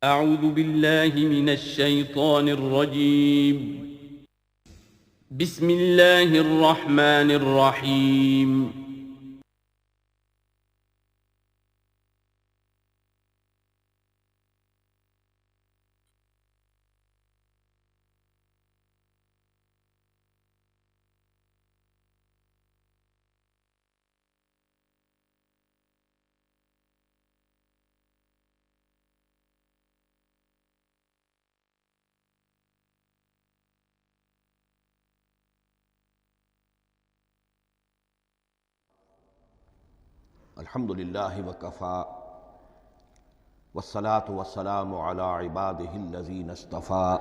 اعوذ باللہ من الشیطان الرجیم بسم اللہ الرحمن الرحیم الحمد للہ وکفیٰ والصلاة والسلام علی عبادہ الذین اصطفیٰ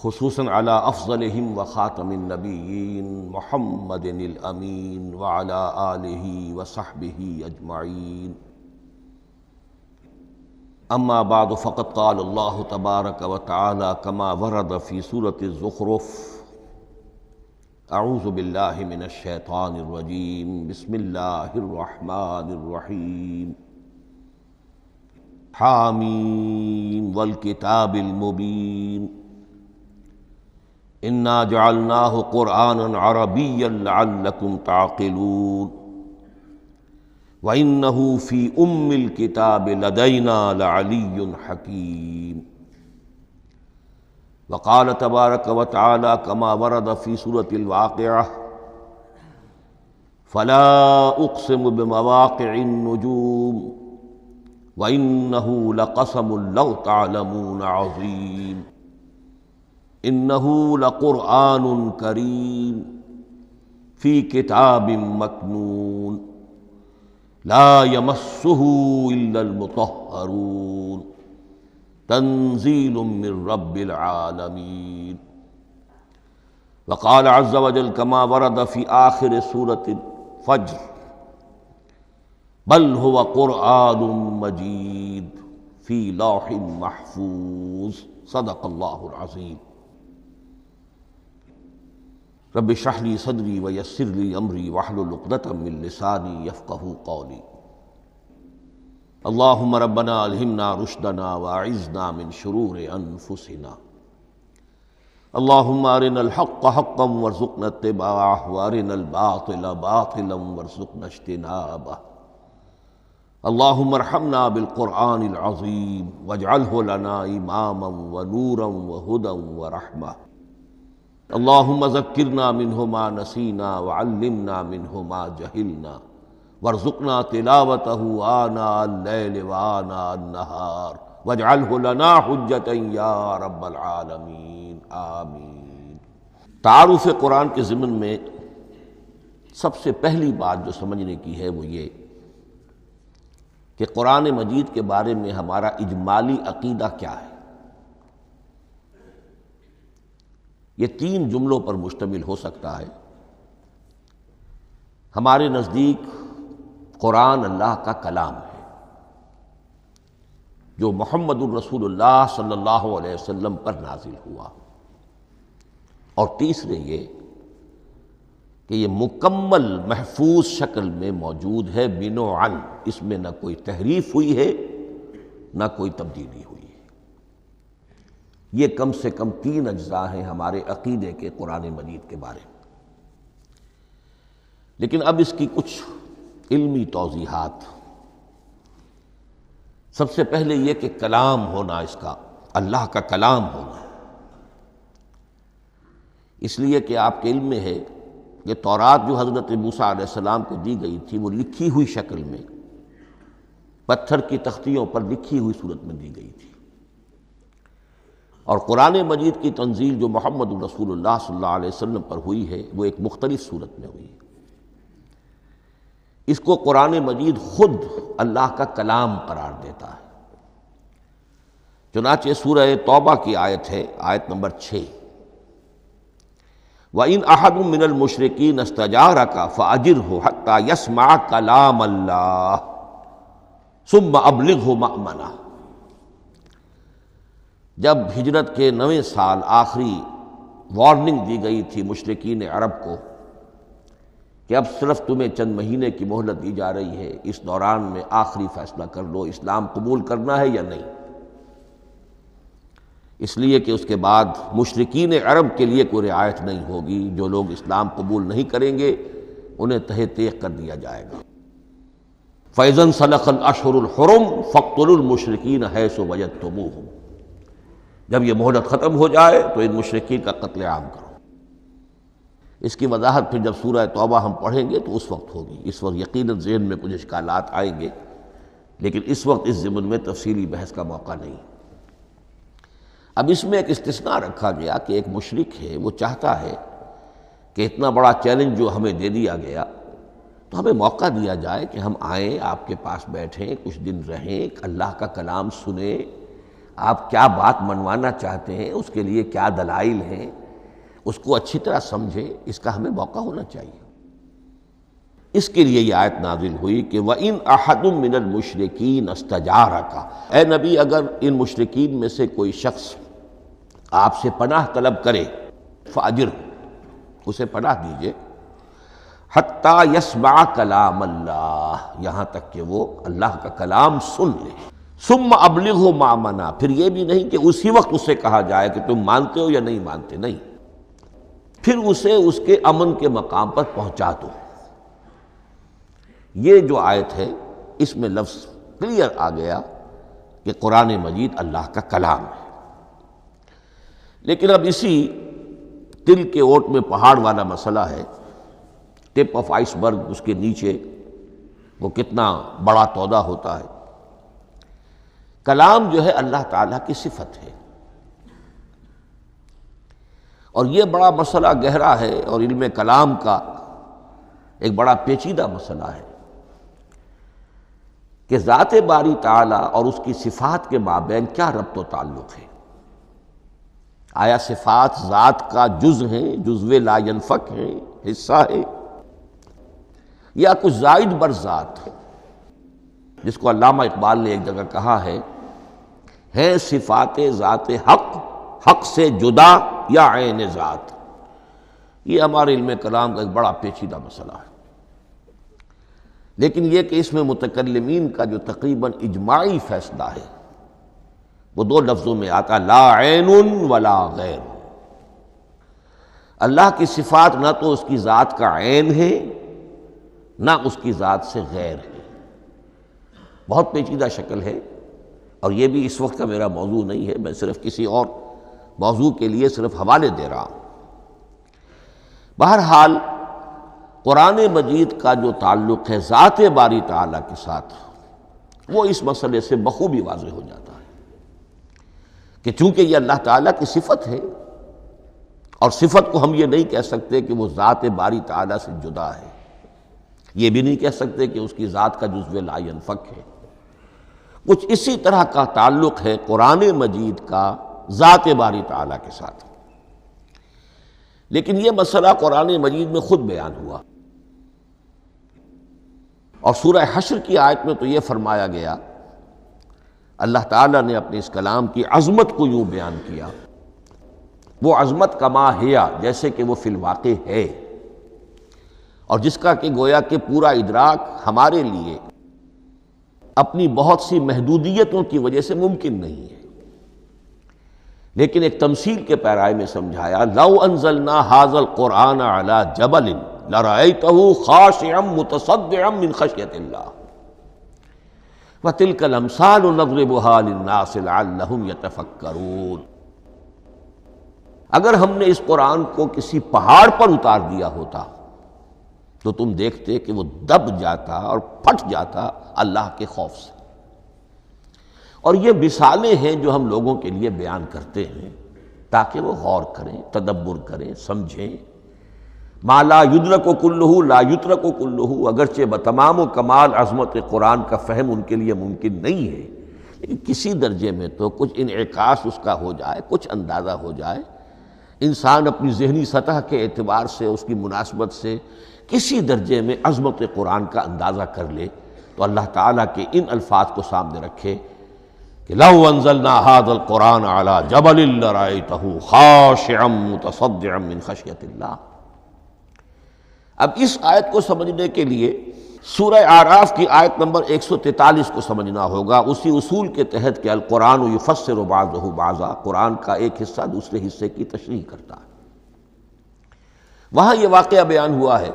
خصوصاً علی افضلہم وخاتم النبیین محمد الامین وعلی آلہ وصحبہ اجمعین اما بعد فقد قال اللہ تبارک وتعالی کما ورد فی سورة الزخرف اعوذ باللہ من الشیطان الرجیم بسم اللہ الرحمن الرحیم حامیم والکتاب المبین انا جعلناہ قرآنا عربیا لعلکم تعقلون وانہ فی الکتاب لدینا لعلی حکیم وقال تبارک وتعالی کما ورد فی سورة الواقعہ فلا اقسم بمواقع النجوم وانہ لقسم لو تعلمون عظیم انہ لقرآن کریم فی کتاب مکنون لا یمسہ الا المطہرون تنزیل من رب العالمین وقال عز وجل کما ورد فی آخر سورة الفجر بل هو قرآن مجید فی لوح محفوظ صدق اللہ العظیم رب اشرح لی صدری ویسر لی امری واحلل عقدۃ من لسانی یفقہوا قولی اللہم ربنا الہمنا رشدنا واعذنا من شرور انفسنا اللہم ارنا الحق حقا وارزقنا اتباعہ وارنا الباطل باطلا وارزقنا اجتنابہ اللہم ارحمنا بالقرآن العظیم واجعلہ لنا اماما ونورا وہدى ورحمہ اللہم ذکرنا منہ ما نسینا وعلمنا منہ ما جہلنا وارزقنا تلاوتہ آناء اللیل وآناء النہار واجعلہ لنا حجتا یا رب العالمین آمین۔ تعارف قرآن کے ضمن میں سب سے پہلی بات جو سمجھنے کی ہے وہ یہ کہ قرآن مجید کے بارے میں ہمارا اجمالی عقیدہ کیا ہے۔ یہ 3 جملوں پر مشتمل ہو سکتا ہے۔ ہمارے نزدیک قرآن اللہ کا کلام ہے جو محمد الرسول اللہ صلی اللہ علیہ وسلم پر نازل ہوا، اور تیسرے یہ کہ یہ مکمل محفوظ شکل میں موجود ہے بنوعاً، اس میں نہ کوئی تحریف ہوئی ہے نہ کوئی تبدیلی ہوئی ہے۔ یہ کم سے کم 3 اجزاء ہیں ہمارے عقیدے کے قرآن مجید کے بارے میں۔ لیکن اب اس کی کچھ علمی توضیحات۔ سب سے پہلے یہ کہ کلام ہونا، اس کا اللہ کا کلام ہونا، اس لیے کہ آپ کے علم میں ہے کہ تورات جو حضرت موسیٰ علیہ السلام کو دی گئی تھی وہ لکھی ہوئی شکل میں پتھر کی تختیوں پر لکھی ہوئی صورت میں دی گئی تھی، اور قرآن مجید کی تنزیل جو محمد رسول اللہ صلی اللہ علیہ وسلم پر ہوئی ہے وہ ایک مختلف صورت میں ہوئی ہے۔ اس کو قرآن مجید خود اللہ کا کلام قرار دیتا ہے۔ چنانچہ سورہ توبہ کی آیت ہے، آیت نمبر 6، وَإِنْ أَحَدٌ مِّنَ الْمُشْرِكِينَ اسْتَجَارَكَ فَأَجِرْهُ حَتَّى يَسْمَعَ كَلَامَ اللَّهِ ثُمَّ أَبْلِغْهُ مَأْمَنَهُ۔ جب ہجرت کے 9ویں سال آخری وارننگ دی گئی تھی مشرکین عرب کو کہ اب صرف تمہیں چند مہینے کی مہلت دی جا رہی ہے، اس دوران میں آخری فیصلہ کر لو اسلام قبول کرنا ہے یا نہیں، اس لیے کہ اس کے بعد مشرکین عرب کے لیے کوئی رعایت نہیں ہوگی، جو لوگ اسلام قبول نہیں کریں گے انہیں تہہ تیغ کر دیا جائے گا۔ فَإِذَا انْسَلَخَ الْأَشْهُرُ الْحُرُمُ فَاقْتُلُوا الْمُشْرِكِينَ حَيْثُ وَجَدتُّمُوهُمْ، جب یہ مہلت ختم ہو جائے تو ان مشرکین کا قتل عام کرو۔ اس کی وضاحت پھر جب سورہ توبہ ہم پڑھیں گے تو اس وقت ہوگی، اس وقت یقیناً ذہن میں کچھ اشکالات آئیں گے، لیکن اس وقت اس ضمن میں تفصیلی بحث کا موقع نہیں۔ اب اس میں ایک استثناء رکھا گیا کہ ایک مشرک ہے، وہ چاہتا ہے کہ اتنا بڑا چیلنج جو ہمیں دے دیا گیا تو ہمیں موقع دیا جائے کہ ہم آئیں، آپ کے پاس بیٹھیں، کچھ دن رہیں، اللہ کا کلام سنیں، آپ کیا بات منوانا چاہتے ہیں، اس کے لیے کیا دلائل ہیں، اس کو اچھی طرح سمجھیں، اس کا ہمیں موقع ہونا چاہیے۔ اس کے لیے یہ آیت نازل ہوئی کہ وَإِنْ أَحَدٌ مِّنَ الْمُشْرِكِينَ اسْتَجَارَكَ، اے نبی اگر ان مشرکین میں سے کوئی شخص آپ سے پناہ طلب کرے فَأَجِرْهُ، اسے پناہ دیجئے، حَتَّى يَسْمَعَ كَلَامَ اللَّهِ، یہاں تک کہ وہ اللہ کا کلام سن لے، ثُمَّ أَبْلِغْهُ مَأْمَنَا، پھر یہ بھی نہیں کہ اسی وقت اسے کہا جائے کہ تم مانتے ہو یا نہیں مانتے، نہیں، پھر اسے اس کے امن کے مقام پر پہنچا دو۔ یہ جو آیت ہے اس میں لفظ کلیئر آ گیا کہ قرآن مجید اللہ کا کلام ہے، لیکن اب اسی تل کے اوٹ میں پہاڑ والا مسئلہ ہے، ٹپ آف آئس برگ، اس کے نیچے وہ کتنا بڑا تودہ ہوتا ہے۔ کلام جو ہے اللہ تعالیٰ کی صفت ہے، اور یہ بڑا مسئلہ گہرا ہے، اور علم کلام کا ایک بڑا پیچیدہ مسئلہ ہے کہ ذات باری تعالیٰ اور اس کی صفات کے مابین کیا ربط و تعلق ہے۔ آیا صفات ذات کا جز ہیں، جزو لا ینفک ہیں، حصہ ہے، یا کچھ زائد بر ذات ہے، جس کو علامہ اقبال نے ایک جگہ کہا ہے صفات ذات حق، حق سے جدا یا عین ذات۔ یہ ہمارے علم کلام کا ایک بڑا پیچیدہ مسئلہ ہے، لیکن یہ کہ اس میں متکلمین کا جو تقریباً اجماعی فیصلہ ہے وہ دو لفظوں میں آتا، لا عین ولا غیر۔ اللہ کی صفات نہ تو اس کی ذات کا عین ہے نہ اس کی ذات سے غیر ہے، بہت پیچیدہ شکل ہے، اور یہ بھی اس وقت کا میرا موضوع نہیں ہے، میں صرف کسی اور موضوع کے لیے صرف حوالے دے رہا ہوں۔ بہرحال قرآن مجید کا جو تعلق ہے ذات باری تعالیٰ کے ساتھ، وہ اس مسئلے سے بخوبی واضح ہو جاتا ہے کہ چونکہ یہ اللہ تعالیٰ کی صفت ہے، اور صفت کو ہم یہ نہیں کہہ سکتے کہ وہ ذات باری تعالیٰ سے جدا ہے، یہ بھی نہیں کہہ سکتے کہ اس کی ذات کا جزو لا ینفک ہے، کچھ اسی طرح کا تعلق ہے قرآن مجید کا ذات باری تعالیٰ کے ساتھ۔ لیکن یہ مسئلہ قرآن مجید میں خود بیان ہوا، اور سورہ حشر کی آیت میں تو یہ فرمایا گیا، اللہ تعالیٰ نے اپنے اس کلام کی عظمت کو یوں بیان کیا، وہ عظمت کما ہیا، جیسے کہ وہ فی الواقع ہے، اور جس کا کہ گویا کہ پورا ادراک ہمارے لیے اپنی بہت سی محدودیتوں کی وجہ سے ممکن نہیں ہے، لیکن ایک تمثیل کے پیرائے میں سمجھایا، لو انزلنا ھذا القرآن علی جبل لرأیتہ خاشعا متصدعا من خشیۃ اللہ وتلک الامثال نضربها للناس لعلهم یتفکرون۔ اگر ہم نے اس قرآن کو کسی پہاڑ پر اتار دیا ہوتا تو تم دیکھتے کہ وہ دب جاتا اور پھٹ جاتا اللہ کے خوف سے۔ اور یہ مثالیں ہیں جو ہم لوگوں کے لیے بیان کرتے ہیں تاکہ وہ غور کریں، تدبر کریں، سمجھیں۔ ما لا یدرک کلہ لا یترک کلہ، اگرچہ بتمام و کمال عظمت قرآن کا فہم ان کے لیے ممکن نہیں ہے، لیکن کسی درجے میں تو کچھ انعکاس اس کا ہو جائے، کچھ اندازہ ہو جائے، انسان اپنی ذہنی سطح کے اعتبار سے، اس کی مناسبت سے کسی درجے میں عظمت قرآن کا اندازہ کر لے، تو اللہ تعالیٰ کے ان الفاظ کو سامنے رکھے کہ لو انزلنا ھذا القرآن علی جبل لرأیتہ خاشعا متصدعا من خشیۃ اللہ۔ اب اس آیت کو سمجھنے کے لیے سورہ اعراف کی آیت نمبر 143 کو سمجھنا ہوگا، اسی اصول کے تحت کہ القرآن یفسر بعضہ بعضا، قرآن کا ایک حصہ دوسرے حصے کی تشریح کرتا ہے۔ وہاں یہ واقعہ بیان ہوا ہے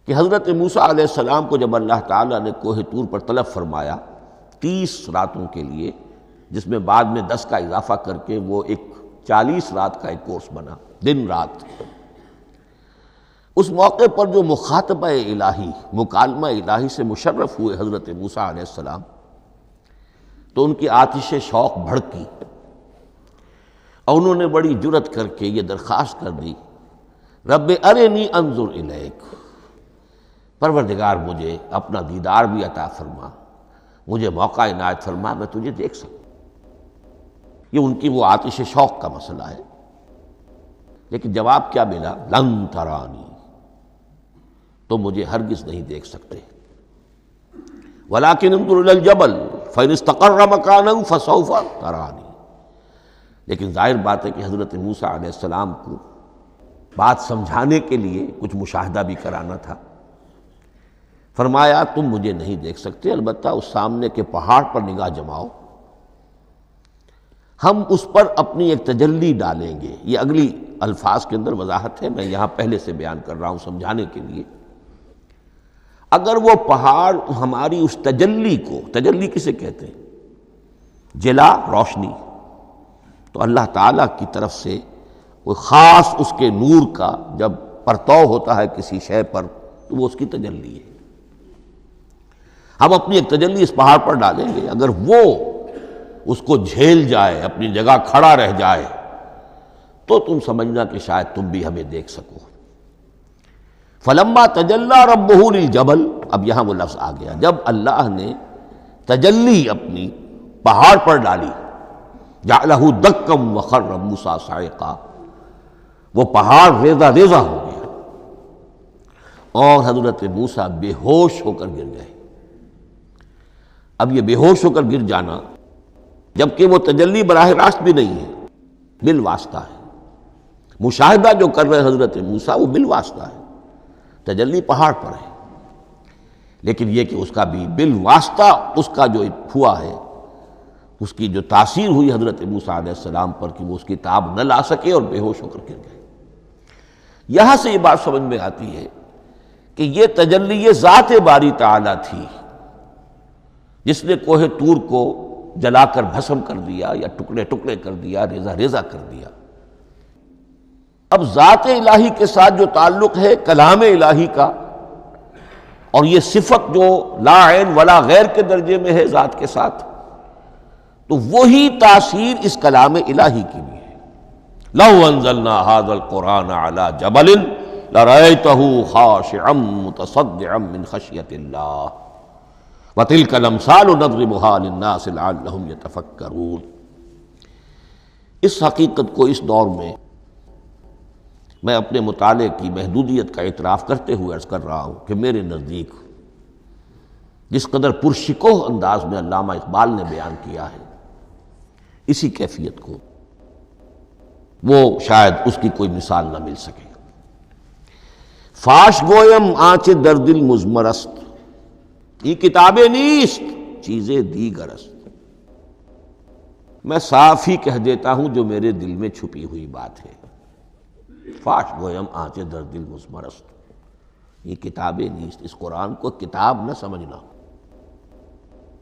کہ حضرت موسیٰ علیہ السلام کو جب اللہ تعالیٰ نے کوہ طور پر طلب فرمایا 30 راتوں کے لیے، جس میں بعد میں 10 کا اضافہ کر کے وہ ایک 40 رات کا ایک کورس بنا، دن رات، اس موقع پر جو مخاطبہ الہی، مکالمہ الہی سے مشرف ہوئے حضرت موسیٰ علیہ السلام، تو ان کی آتش شوق بھڑکی اور انہوں نے بڑی جرأت کر کے یہ درخواست کر دی، رب ارنی انظر الیک، پروردگار مجھے اپنا دیدار بھی عطا فرما، مجھے موقع عنایت فرما، میں تجھے دیکھ سکوں۔ یہ ان کی وہ آتش شوق کا مسئلہ ہے، لیکن جواب کیا ملا؟ لن ترانی، تو مجھے ہرگز نہیں دیکھ سکتے، ولیکن انظر الی الجبل فإن استقر مکانہ فسوف ترانی۔ لیکن ظاہر بات ہے کہ حضرت موسیٰ علیہ السلام کو بات سمجھانے کے لیے کچھ مشاہدہ بھی کرانا تھا۔ فرمایا تم مجھے نہیں دیکھ سکتے، البتہ اس سامنے کے پہاڑ پر نگاہ جماؤ، ہم اس پر اپنی ایک تجلی ڈالیں گے۔ یہ اگلی الفاظ کے اندر وضاحت ہے، میں یہاں پہلے سے بیان کر رہا ہوں سمجھانے کے لیے۔ اگر وہ پہاڑ ہماری اس تجلی کو، تجلی کسے کہتے ہیں؟ جلا، روشنی، تو اللہ تعالیٰ کی طرف سے کوئی خاص اس کے نور کا جب پرتو ہوتا ہے کسی شے پر تو وہ اس کی تجلی ہے۔ ہم اپنی ایک تجلی اس پہاڑ پر ڈالیں گے، اگر وہ اس کو جھیل جائے، اپنی جگہ کھڑا رہ جائے، تو تم سمجھنا کہ شاید تم بھی ہمیں دیکھ سکو۔ فلما تجلی ربہ للجبل، اب یہاں وہ لفظ آ گیا، جب اللہ نے تجلی اپنی پہاڑ پر ڈالی، جعلہ دکا وخر موسیٰ صعقا، وہ پہاڑ ریزہ ریزہ ہو گیا اور حضرت موسیٰ بے ہوش ہو کر گر گئے۔ اب یہ بے ہوش ہو کر گر جانا، جبکہ وہ تجلی براہ راست بھی نہیں ہے، بالواسطہ ہے۔ مشاہدہ جو کر رہے حضرت موسیٰ وہ بالواسطہ ہے، تجلی پہاڑ پر ہے، لیکن یہ کہ اس کا بھی بالواسطہ اس کا جو ہوا ہے، اس کی جو تاثیر ہوئی حضرت موسیٰ علیہ السلام پر کہ وہ اس کی تاب نہ لا سکے اور بے ہوش ہو کر گر گئے۔ یہاں سے یہ بات سمجھ میں آتی ہے کہ یہ تجلی یہ ذات باری تعالیٰ تھی جس نے کوہ طور کو جلا کر بھسم کر دیا یا ٹکڑے ٹکڑے کر دیا، ریزہ ریزہ کر دیا۔ اب ذات الہی کے ساتھ جو تعلق ہے کلام الہی کا، اور یہ صفت جو لا عین ولا غیر کے درجے میں ہے ذات کے ساتھ، تو وہی تاثیر اس کلام الہی کی بھی ہے۔ لو انزلنا هذا القرآن على جبل لرأيته خاشعا متصدعا من خشية الله وَتِلْكَ الْأَمْثَالُ نَضْرِبُهَا لِلنَّاسِ لَعَلَّهُمْ يَتَفَكَّرُونَ۔ اس حقیقت کو اس دور میں میں اپنے مطالعے کی محدودیت کا اعتراف کرتے ہوئے عرض کر رہا ہوں کہ میرے نزدیک جس قدر پرشکوہ انداز میں علامہ اقبال نے بیان کیا ہے، اسی کیفیت کو وہ شاید اس کی کوئی مثال نہ مل سکے۔ فاش گویم آنچ در دل مضمر است، یہ کتابیں نیست چیزیں دیگر است۔ میں صاف ہی کہہ دیتا ہوں جو میرے دل میں چھپی ہوئی بات ہے۔ فاش گویم آنچ در دل مضمر است، یہ کتابیں نیست، اس قرآن کو کتاب نہ سمجھنا،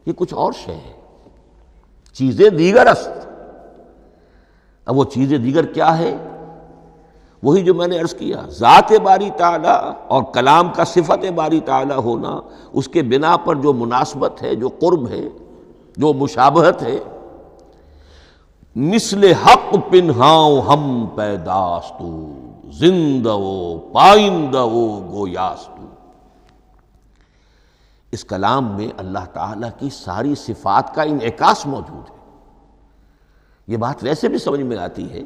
یہ کچھ اور شے ہے، چیزیں دیگر است۔ اب وہ چیزیں دیگر کیا ہے؟ وہی جو میں نے عرض کیا، ذات باری تعالیٰ اور کلام کا صفت باری تعالیٰ ہونا، اس کے بنا پر جو مناسبت ہے، جو قرب ہے، جو مشابہت ہے۔ مثل حق پنہاؤ ہم پیداستو، زندہ و پائندہ و گویاستو۔ اس کلام میں اللہ تعالیٰ کی ساری صفات کا انعکاس موجود ہے۔ یہ بات ویسے بھی سمجھ میں آتی ہے،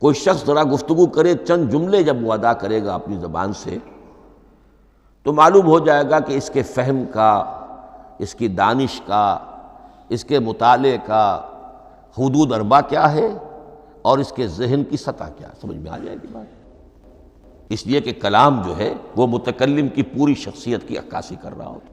کوئی شخص ذرا گفتگو کرے، چند جملے جب وہ ادا کرے گا اپنی زبان سے، تو معلوم ہو جائے گا کہ اس کے فہم کا، اس کی دانش کا، اس کے مطالعے کا حدود اربع کیا ہے اور اس کے ذہن کی سطح کیا، سمجھ میں آ جائے گی بات۔ اس لیے کہ کلام جو ہے وہ متکلم کی پوری شخصیت کی عکاسی کر رہا ہوتا.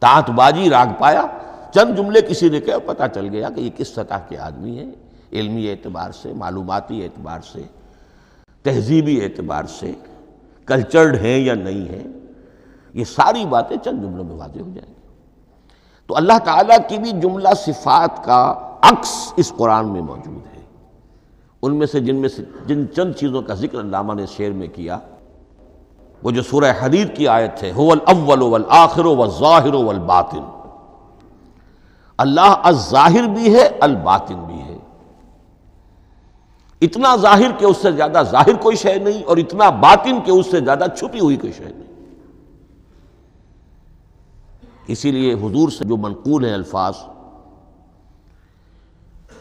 تانت بازی راگ پایا، چند جملے کسی نے کہا، پتہ چل گیا کہ یہ کس سطح کے آدمی ہیں، علمی اعتبار سے، معلوماتی اعتبار سے، تہذیبی اعتبار سے، کلچرڈ ہیں یا نہیں ہیں. یہ ساری باتیں چند جملوں میں واضح ہو جائیں گی. تو اللہ تعالیٰ کی بھی جملہ صفات کا عکس اس قرآن میں موجود ہے. ان میں سے جن چند چیزوں کا ذکر علامہ نے شعر میں کیا، وہ جو سورہ حدید کی آیت ہے، هو الاول والآخر والظاہر والباطن. اللہ الظاہر بھی ہے، الباطن بھی ہے. اتنا ظاہر کہ اس سے زیادہ ظاہر کوئی شے نہیں، اور اتنا باطن کہ اس سے زیادہ چھپی ہوئی کوئی شے نہیں. اسی لیے حضور سے جو منقول ہیں الفاظ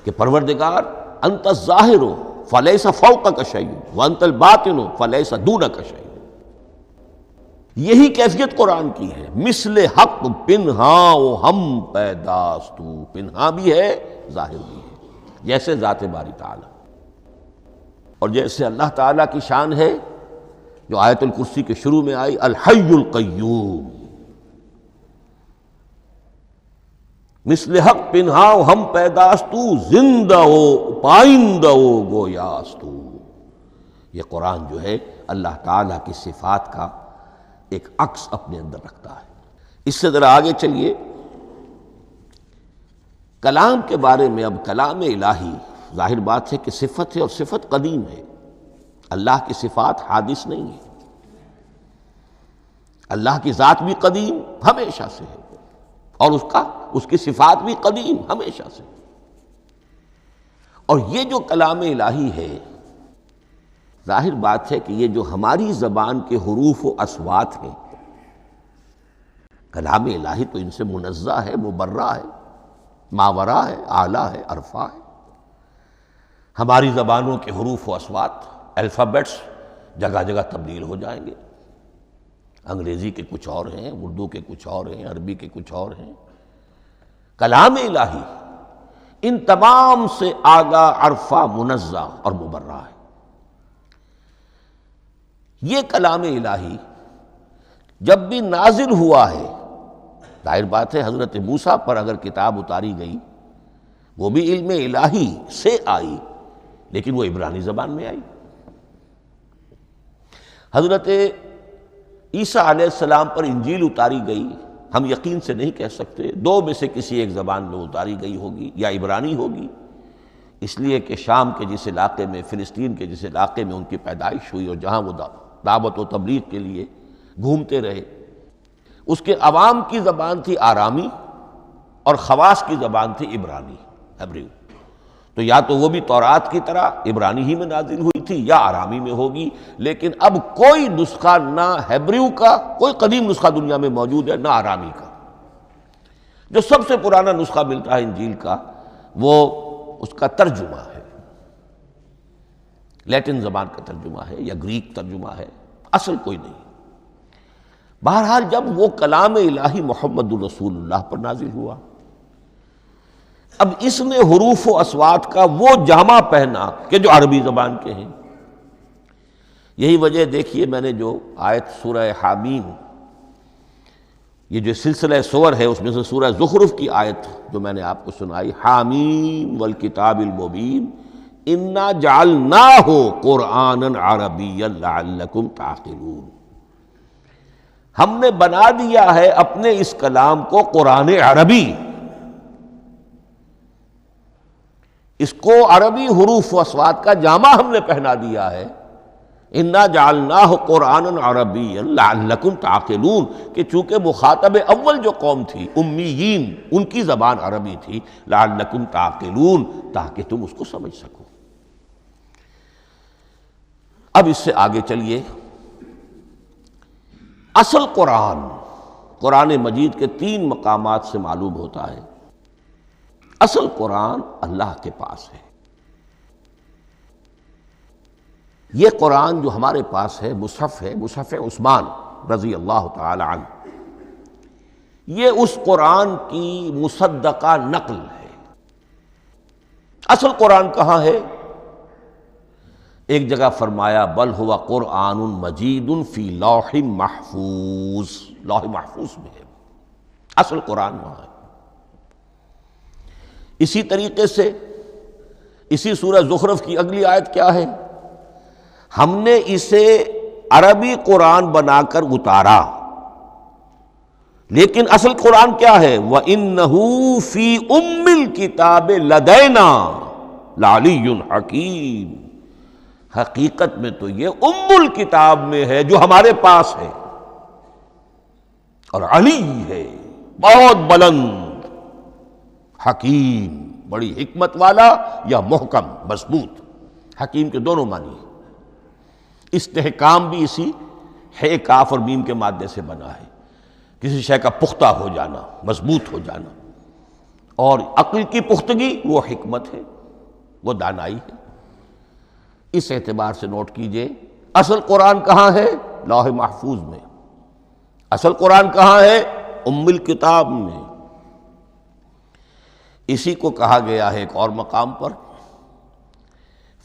کہ پروردگار انت الظاہر فلیس فوقک شیء وانت الباطن فلیس دونک شیء. یہی کیفیت قرآن کی ہے. مثل حق پنہاں و ہم پیداستو، پنہاں بھی ہے ظاہر بھی ہے، جیسے ذات باری تعالی. اور جیسے اللہ تعالیٰ کی شان ہے جو آیت الکرسی کے شروع میں آئی، الحی القیوم. مثل حق پنہاں و ہم پیداستو، زندہ ہو پائندہ ہو گویاستو. یہ قرآن جو ہے اللہ تعالیٰ کی صفات کا ایک عکس اپنے اندر رکھتا ہے. اس سے ذرا آگے چلیے. کلام کے بارے میں اب کلام الہی ظاہر بات ہے کہ صفت ہے، اور صفت قدیم ہے. اللہ کی صفات حادث نہیں ہے. اللہ کی ذات بھی قدیم ہمیشہ سے ہے، اور اس کی صفات بھی قدیم ہمیشہ سے. اور یہ جو کلام الہی ہے، ظاہر بات ہے کہ یہ جو ہماری زبان کے حروف و اصوات ہیں، کلام الہی تو ان سے منزہ ہے، مبرہ ہے، ماورا ہے، اعلیٰ ہے، عرفہ ہے. ہماری زبانوں کے حروف و اصوات، الفابیٹس جگہ جگہ تبدیل ہو جائیں گے. انگریزی کے کچھ اور ہیں، اردو کے کچھ اور ہیں، عربی کے کچھ اور ہیں. کلام الہی ان تمام سے آگاہ، عرفہ، منزہ اور مبرہ ہے. یہ کلام الہی جب بھی نازل ہوا ہے، ظاہر بات ہے حضرت موسیٰ پر اگر کتاب اتاری گئی وہ بھی علم الہی سے آئی، لیکن وہ عبرانی زبان میں آئی. حضرت عیسیٰ علیہ السلام پر انجیل اتاری گئی، ہم یقین سے نہیں کہہ سکتے، دو میں سے کسی ایک زبان میں اتاری گئی ہوگی، یا عبرانی ہوگی، اس لیے کہ شام کے جس علاقے میں، فلسطین کے جس علاقے میں ان کی پیدائش ہوئی اور جہاں وہ دعوت و تبلیغ کے لیے گھومتے رہے، اس کے عوام کی زبان تھی آرامی، اور خواص کی زبان تھی عبرانی، ہیبریو. تو یا تو وہ بھی تورات کی طرح عبرانی ہی میں نازل ہوئی تھی، یا آرامی میں ہوگی. لیکن اب کوئی نسخہ نہ ہیبریو کا، کوئی قدیم نسخہ دنیا میں موجود ہے، نہ آرامی کا. جو سب سے پرانا نسخہ ملتا ہے انجیل کا، وہ اس کا ترجمہ ہے، لیٹن زبان کا ترجمہ ہے یا گریک ترجمہ ہے، اصل کوئی نہیں. بہرحال جب وہ کلام الہی محمد الرسول اللہ پر نازل ہوا، اب اس نے حروف و اصوات کا وہ جامہ پہنا کہ جو عربی زبان کے ہیں. یہی وجہ دیکھیے، میں نے جو آیت سورہ حامیم، یہ جو سلسلہ سور ہے اس میں سے سورہ زخرف کی آیت جو میں نے آپ کو سنائی، حامیم والکتاب المبین انا جعلناہ قرآنا عربیا لعلکم تعقلون. ہم نے بنا دیا ہے اپنے اس کلام کو قرآن عربی، اس کو عربی حروف و اصوات کا جامہ ہم نے پہنا دیا ہے. انا جعلناہ قرآنا عربیا لعلکم تعقلون، کہ چونکہ مخاطب اول جو قوم تھی امیین، ان کی زبان عربی تھی، لعلکم تعقلون، تاکہ تم اس کو سمجھ سکو. اب اس سے آگے چلیے. اصل قرآن مجید کے 3 مقامات سے معلوم ہوتا ہے. اصل قرآن اللہ کے پاس ہے. یہ قرآن جو ہمارے پاس ہے، مصحف عثمان رضی اللہ تعالی عنہ، یہ اس قرآن کی مصدقہ نقل ہے. اصل قرآن کہاں ہے؟ ایک جگہ فرمایا بل ہوا قرآن مجید فی لوح محفوظ، لوح محفوظ میں ہے، اصل قرآن وہاں ہے۔ اسی طریقے سے اسی سورہ زخرف کی اگلی آیت کیا ہے؟ ہم نے اسے عربی قرآن بنا کر اتارا، لیکن اصل قرآن کیا ہے؟ وَإِنَّهُ فِي أُمِّ الْكِتَابِ لَدَيْنَا لَعَلِيٌّ حَكِيمٌ، حقیقت میں تو یہ ام الکتاب میں ہے جو ہمارے پاس ہے، اور علی ہے بہت بلند، حکیم بڑی حکمت والا، یا محکم مضبوط۔ حکیم کے دونوں معنی ہیں۔ استحکام بھی اسی ہے کاف اور میم کے مادے سے بنا ہے، کسی شے کا پختہ ہو جانا، مضبوط ہو جانا، اور عقل کی پختگی وہ حکمت ہے، وہ دانائی ہے۔ اس اعتبار سے نوٹ کیجئے اصل قرآن کہاں ہے؟ لوح محفوظ میں۔ اصل قرآن کہاں ہے؟ ام الکتاب میں۔ اسی کو کہا گیا ہے ایک اور مقام پر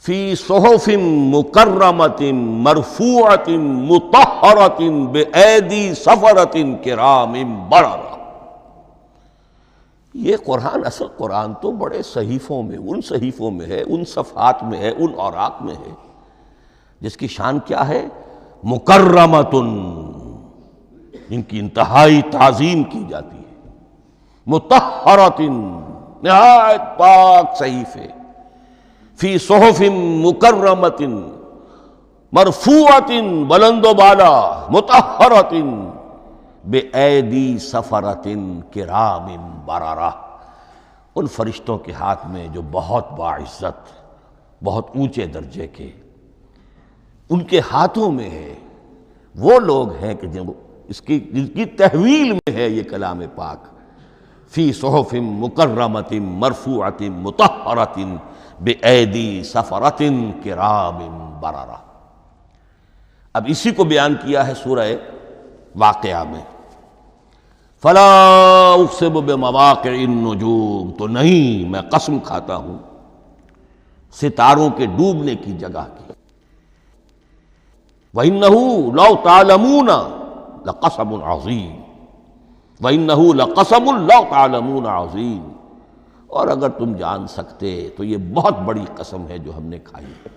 فی صحف مکرمۃ مرفوعۃ مطہرۃ بأیدی سفرۃ کرام بررہ۔ یہ قرآن، اصل قرآن تو بڑے صحیفوں میں، ان صحیفوں میں ہے، ان صفحات میں ہے، ان اوراق میں ہے، جس کی شان کیا ہے؟ مکرمۃ، جن کی انتہائی تعظیم کی جاتی ہے، مطہرۃ، نہایت پاک صحیفے، فی صحف مکرمۃ مرفوعۃ، بلند و بالا، مطہرۃ بِأَیْدِی سفرۃ کرام بررہ، ان فرشتوں کے ہاتھ میں جو بہت باعزت، بہت اونچے درجے کے، ان کے ہاتھوں میں ہے۔ وہ لوگ ہیں کہ جن کی تحویل میں ہے یہ کلام پاک، فی صحف مکرمۃ مرفوعۃ مطہرۃ بِأَیْدِی سفرۃ کرام بررہ۔ اب اسی کو بیان کیا ہے سورہ واقعہ میں، فلا اقسم بمواقع النجوم، تو نہیں، میں قسم کھاتا ہوں ستاروں کے ڈوبنے کی جگہ کی۔ وَإِنَّهُ لَوْ تَعْلَمُونَ لَقَسَمٌ عَظِيمٌ، وَإِنَّهُ لَقَسَمٌ لَوْ تَعْلَمُونَ عَظِيمٌ، اور اگر تم جان سکتے تو یہ بہت بڑی قسم ہے جو ہم نے کھائی ہے،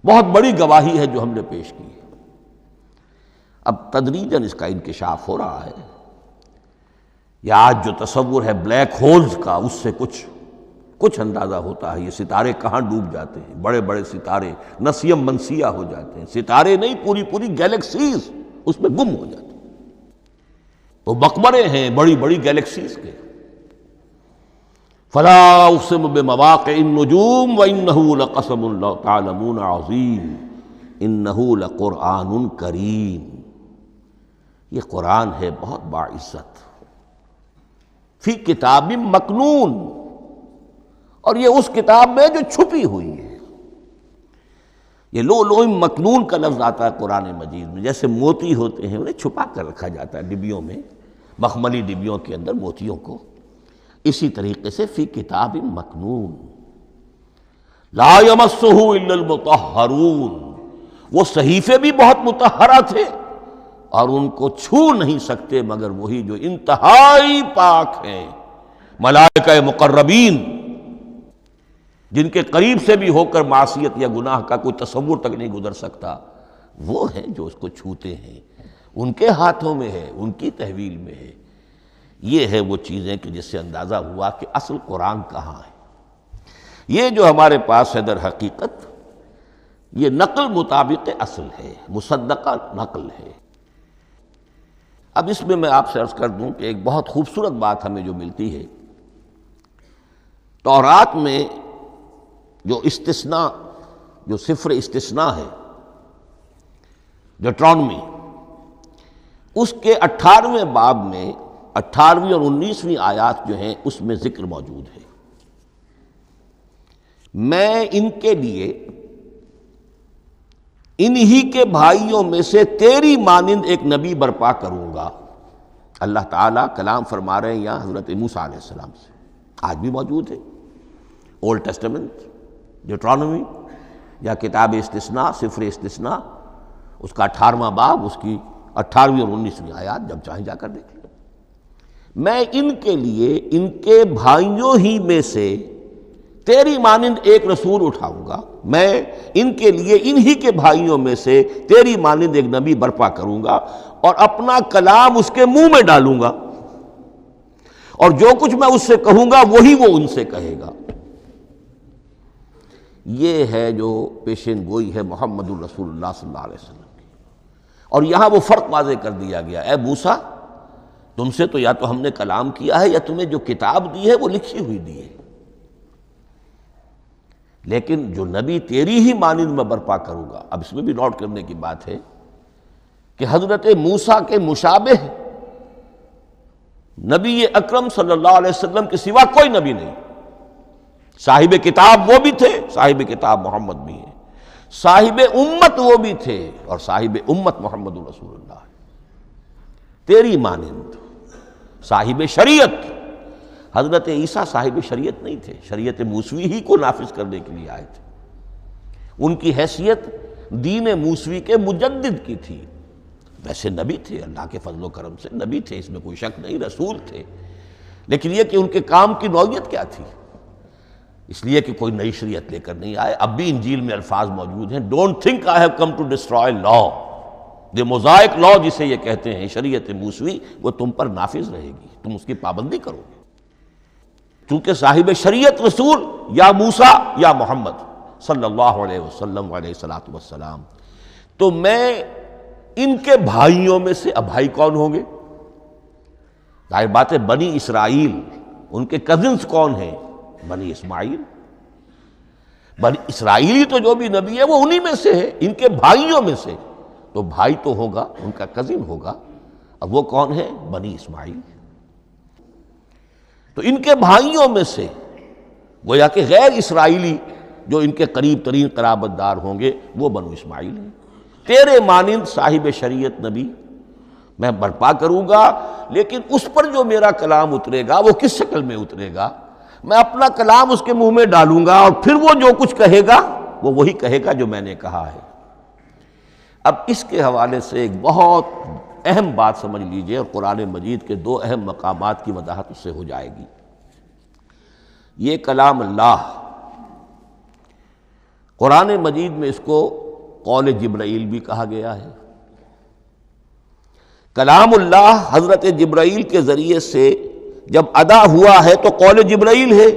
بہت بڑی گواہی ہے جو ہم نے پیش کی ہے۔ اب تدریجاً اس کا انکشاف ہو رہا ہے۔ یہ آج جو تصور ہے بلیک ہولز کا، اس سے کچھ اندازہ ہوتا ہے یہ ستارے کہاں ڈوب جاتے ہیں۔ بڑے بڑے ستارے نسیم منسیہ ہو جاتے ہیں، ستارے نہیں، پوری گیلیکسیز اس میں گم ہو جاتے ہیں۔ وہ مقبرے ہیں بڑی بڑی گیلیکسیز کے۔ فلا اقسم بمواقع النجوم وانہ لقسم لو تعلمون عظیم انہ لقرآن کریم، یہ قرآن ہے بہت باعزت، فی کتاب مکنون، اور یہ اس کتاب میں جو چھپی ہوئی ہے۔ یہ لؤلؤ مکنون کا لفظ آتا ہے قرآن مجید میں، جیسے موتی ہوتے ہیں انہیں چھپا کر رکھا جاتا ہے ڈبیوں میں، مخملی ڈبیوں کے اندر موتیوں کو، اسی طریقے سے فی کتاب مکنون لا یمسہ الا المطہرون، وہ صحیفے بھی بہت مطہرہ تھے اور ان کو چھو نہیں سکتے مگر وہی جو انتہائی پاک ہیں، ملائکہ مقربین، جن کے قریب سے بھی ہو کر معصیت یا گناہ کا کوئی تصور تک نہیں گزر سکتا، وہ ہیں جو اس کو چھوتے ہیں، ان کے ہاتھوں میں ہے، ان کی تحویل میں ہے۔ یہ ہے وہ چیزیں کہ جس سے اندازہ ہوا کہ اصل قرآن کہاں ہے۔ یہ جو ہمارے پاس ہے در حقیقت یہ نقل مطابق اصل ہے، مصدقہ نقل ہے۔ اب اس میں آپ سے عرض کر دوں کہ ایک بہت خوبصورت بات ہمیں جو ملتی ہے، تورات میں جو استثناء، جو صفر استثناء ہے، ڈیوٹرانومی، اس کے 18ویں باب میں 18ویں اور 19ویں آیات جو ہیں اس میں ذکر موجود ہے، میں ان کے لیے انہی کے بھائیوں میں سے تیری مانند ایک نبی برپا کروں گا۔ اللہ تعالیٰ کلام فرما رہے ہیں یہاں حضرت موسیٰ علیہ السلام سے، آج بھی موجود ہے، اولڈ ٹیسٹمنٹ، ڈیوٹرانومی، یا کتاب استثناء سفر استثناء اس کا 18واں باب اس کی 18ویں اور 19ویں آیات جب چاہیں جا کر دیکھ لیں۔ میں ان کے لیے ان کے بھائیوں ہی میں سے تیری مانند ایک رسول اٹھاؤں گا، میں ان کے لیے انہی کے بھائیوں میں سے تیری مانند ایک نبی برپا کروں گا اور اپنا کلام اس کے منہ میں ڈالوں گا، اور جو کچھ میں اس سے کہوں گا وہی وہ ان سے کہے گا۔ یہ ہے جو پیشین گوئی ہے محمد الرسول اللہ صلی اللہ علیہ وسلم کی۔ اور یہاں وہ فرق واضح کر دیا گیا، اے موسیٰ تم سے تو یا تو ہم نے کلام کیا ہے یا تمہیں جو کتاب دی ہے وہ لکھی ہوئی دی ہے، لیکن جو نبی تیری ہی مانند میں برپا کروں گا۔ اب اس میں بھی نوٹ کرنے کی بات ہے کہ حضرت موسیٰ کے مشابہ نبی اکرم صلی اللہ علیہ وسلم کے سوا کوئی نبی نہیں۔ صاحب کتاب وہ بھی تھے، صاحب کتاب محمد بھی ہیں، صاحب امت وہ بھی تھے، اور صاحب امت محمد رسول اللہ تیری مانند۔ صاحب شریعت، حضرت عیسیٰ صاحب شریعت نہیں تھے، شریعت موسوی ہی کو نافذ کرنے کے لیے آئے تھے۔ ان کی حیثیت دین موسوی کے مجدد کی تھی، ویسے نبی تھے، اللہ کے فضل و کرم سے نبی تھے، اس میں کوئی شک نہیں، رسول تھے، لیکن یہ کہ ان کے کام کی نوعیت کیا تھی، اس لیے کہ کوئی نئی شریعت لے کر نہیں آئے۔ اب بھی انجیل میں الفاظ موجود ہیں، don't think I have come to destroy law, the Mosaic law جسے یہ کہتے ہیں، شریعت موسوی، وہ تم پر نافذ رہے گی، تم اس کی پابندی کرو گے، چونکہ صاحب شریعت رسول یا موسیٰ یا محمد صلی اللہ علیہ وسلم علیہ الصلوۃ والسلام۔ تو میں ان کے بھائیوں میں سے، اب بھائی کون ہوں گے؟ ظاہر بات ہے بنی اسرائیل، ان کے کزنز کون ہیں؟ بنی اسماعیل۔ بنی اسرائیلی تو جو بھی نبی ہے وہ انہی میں سے ہے، ان کے بھائیوں میں سے، تو بھائی تو ہوگا، ان کا کزن ہوگا، اب وہ کون ہے؟ بنی اسماعیل۔ تو ان کے بھائیوں میں سے گویا کہ غیر اسرائیلی جو ان کے قریب ترین قرابت دار ہوں گے وہ بنو اسماعیل ہیں۔ تیرے مانند صاحب شریعت نبی میں برپا کروں گا، لیکن اس پر جو میرا کلام اترے گا وہ کس شکل میں اترے گا؟ میں اپنا کلام اس کے منہ میں ڈالوں گا، اور پھر وہ جو کچھ کہے گا وہ وہی کہے گا جو میں نے کہا ہے۔ اب اس کے حوالے سے ایک بہت اہم بات سمجھ لیجئے، اور قرآن مجید کے 2 اہم مقامات کی وضاحت اس سے ہو جائے گی۔ یہ کلام اللہ، قرآن مجید میں اس کو قول جبرائیل بھی کہا گیا ہے۔ کلام اللہ حضرت جبرائیل کے ذریعے سے جب ادا ہوا ہے تو قول جبرائیل ہے،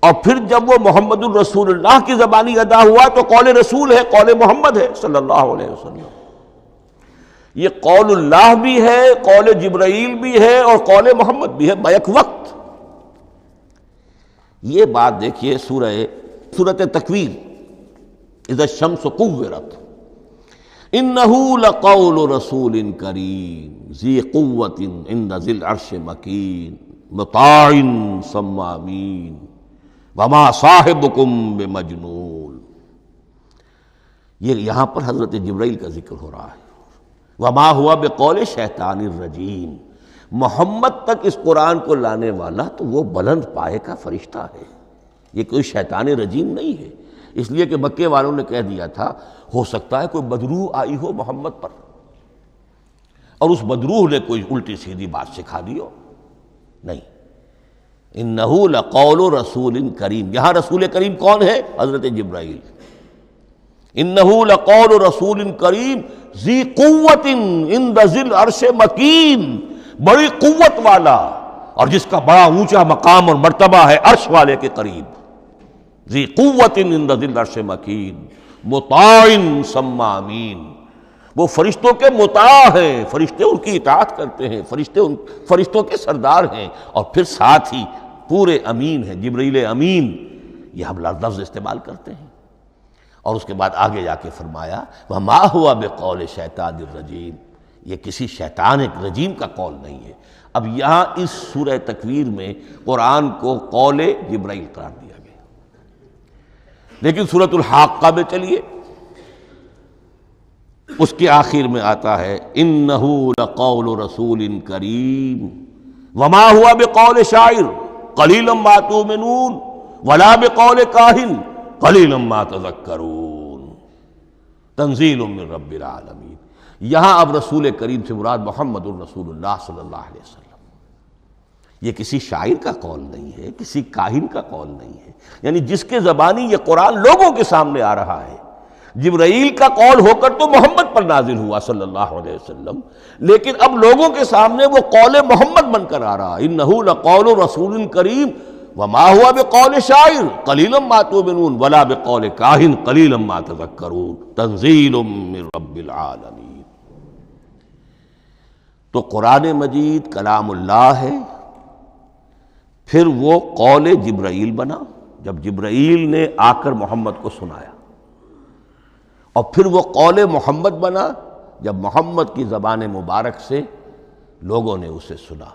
اور پھر جب وہ محمد الرسول اللہ کی زبانی ادا ہوا تو قول رسول ہے، قول محمد ہے صلی اللہ علیہ وسلم۔ یہ قول اللہ بھی ہے، قول جبرائیل بھی ہے، اور قول محمد بھی ہے بیک وقت۔ یہ بات دیکھیے سورۃ تکویر، اذا الشمس کورت، انہ لقول رسول کریم ذی قوت عند ذی العرش مکین مطاع ثم امین وما صاحبکم بمجنون۔ یہ یہاں پر حضرت جبرائیل کا ذکر ہو رہا ہے۔ وما ہوا بقول شیطان الرجیم، محمد تک اس قرآن کو لانے والا تو وہ بلند پائے کا فرشتہ ہے، یہ کوئی شیطان رجیم نہیں ہے، اس لیے کہ مکے والوں نے کہہ دیا تھا ہو سکتا ہے کوئی بدروح آئی ہو محمد پر، اور اس بدروح نے کوئی الٹی سیدھی بات سکھا دی ہو، نہیں۔ انہ لقول رسول کریم، یہاں رسول کریم کون ہے؟ حضرت جبرائیل۔ انہ لقول رسول کریم ذی قوت عند ذی العرش مکین، بڑی قوت والا اور جس کا بڑا اونچا مقام اور مرتبہ ہے عرش والے کے قریب۔ ذی قوت عند ذی العرش مکین مطاع ثم امین، وہ فرشتوں کے مطاع ہیں، فرشتے ان کی اطاعت کرتے ہیں، فرشتوں کے سردار ہیں، اور پھر ساتھ ہی پورے امین ہیں، جبرائیل امین، یہ ہم لفظ استعمال کرتے ہیں۔ اور اس کے بعد آگے جا کے فرمایا وما ہوا بقول شیطان الرجیم، یہ کسی شیطان رجیم کا قول نہیں ہے۔ اب یہاں اس سورہ تکویر میں قرآن کو قول جبرائیل قرار دیا گیا، لیکن سورۃ الحاقہ میں چلیے اس کے آخر میں آتا ہے انہ لقول رسول کریم وما ہوا بقول شاعر قلیلا ما تؤمنون ولا بقول کاہن قلیلا ما تذکرون تنزیل من رب العالمین۔ یہاں اب رسول کریم سے مراد محمد الرسول اللہ صلی اللہ علیہ وسلم۔ یہ کسی شاعر کا قول نہیں ہے، کسی کاہن کا قول نہیں ہے، یعنی جس کے زبانی یہ قرآن لوگوں کے سامنے آ رہا ہے۔ جبرائیل کا قول ہو کر تو محمد پر نازل ہوا صلی اللہ علیہ وسلم، لیکن اب لوگوں کے سامنے وہ قول محمد بن کر آ رہا۔ انہ لقول رسول کریم وما هو بقول شاعر قلیلا ما تؤمنون ولا بقول کاہن قلیلا ما تذکرون تنزیل من رب العالمین۔ تو قرآن مجید کلام اللہ ہے، پھر وہ قول جبرائیل بنا جب جبرائیل نے آ کر محمد کو سنایا، اور پھر وہ قول محمد بنا جب محمد کی زبان مبارک سے لوگوں نے اسے سنا،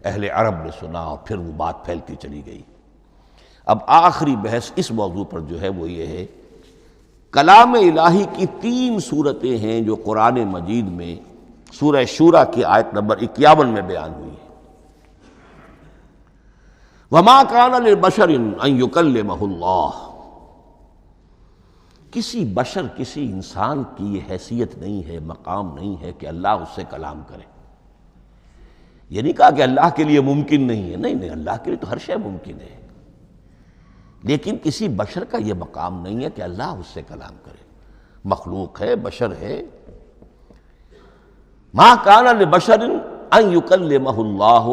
اہل عرب نے سنا، اور پھر وہ بات پھیلتی چلی گئی۔ اب آخری بحث اس موضوع پر جو ہے وہ یہ ہے، کلام الہی کی 3 صورتیں ہیں جو قرآن مجید میں سورہ شورى کی آیت نمبر 51 میں بیان ہوئی ہے۔ وَمَا كَانَ لِبَشَرٍ أَن يُكَلِّمَهُ اللَّهُ، کسی بشر، کسی انسان کی یہ حیثیت نہیں ہے، مقام نہیں ہے کہ اللہ اس سے کلام کرے۔ یہ نہیں کہا کہ اللہ کے لیے ممکن نہیں ہے، نہیں، اللہ کے لیے تو ہر شے ممکن ہے، لیکن کسی بشر کا یہ مقام نہیں ہے کہ اللہ اس سے کلام کرے۔ مخلوق ہے، بشر ہے۔ ما کان لبشر ان یکلمہ اللہ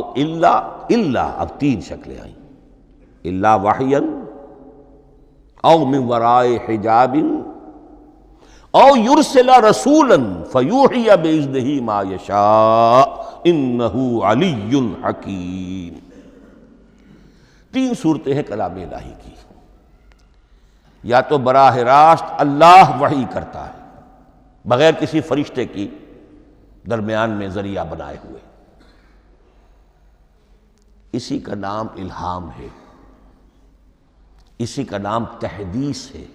الا اب 3 شکلیں آئیں، الا وحیا او من وراء حجاب او یرسل رسولا فیوحی باذنہ ما یشاء انہ علی حکیم۔ 3 صورتیں ہیں کلام الہی کی۔ یا تو براہ راست اللہ وحی کرتا ہے بغیر کسی فرشتے کی درمیان میں ذریعہ بنائے ہوئے، اسی کا نام الہام ہے، اسی کا نام تحدیث ہے۔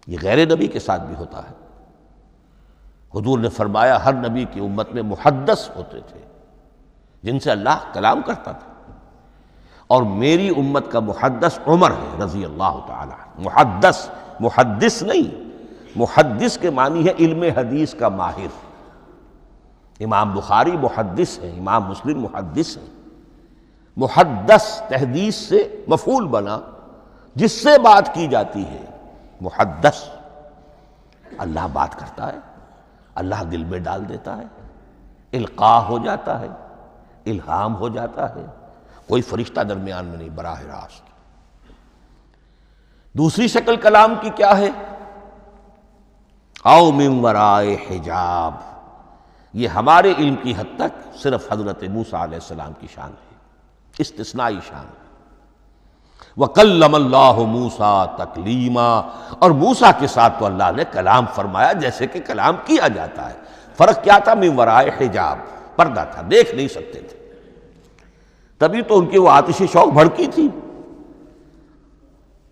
یہ غیر نبی کے ساتھ بھی ہوتا ہے۔ حضور نے فرمایا ہر نبی کی امت میں محدث ہوتے تھے جن سے اللہ کلام کرتا تھا، اور میری امت کا محدث عمر ہے رضی اللہ تعالی عنہ۔ محدث، محدث نہیں، محدث کے معنی ہے علم حدیث کا ماہر۔ امام بخاری محدث ہیں، امام مسلم محدث ہیں۔ محدث تحدیث سے مفعول بنا، جس سے بات کی جاتی ہے۔ محدث، اللہ بات کرتا ہے، اللہ دل میں ڈال دیتا ہے، القاء ہو جاتا ہے، الہام ہو جاتا ہے، کوئی فرشتہ درمیان میں نہیں، براہ راست۔ دوسری شکل کلام کی کیا ہے؟ او من وراء حجاب، یہ ہمارے علم کی حد تک صرف حضرت موسیٰ علیہ السلام کی شان ہے، استثنائی شان ہے۔ وَكَلَّمَ اللَّهُ مُوسَىٰ تَكْلِيمًا، اور موسیٰ کے ساتھ تو اللہ نے کلام فرمایا جیسے کہ کلام کیا جاتا ہے۔ فرق کیا تھا؟ من وراء حجاب، پردہ تھا، دیکھ نہیں سکتے تھے، تبھی تو ان کی وہ آتشی شوق بھڑکی تھی۔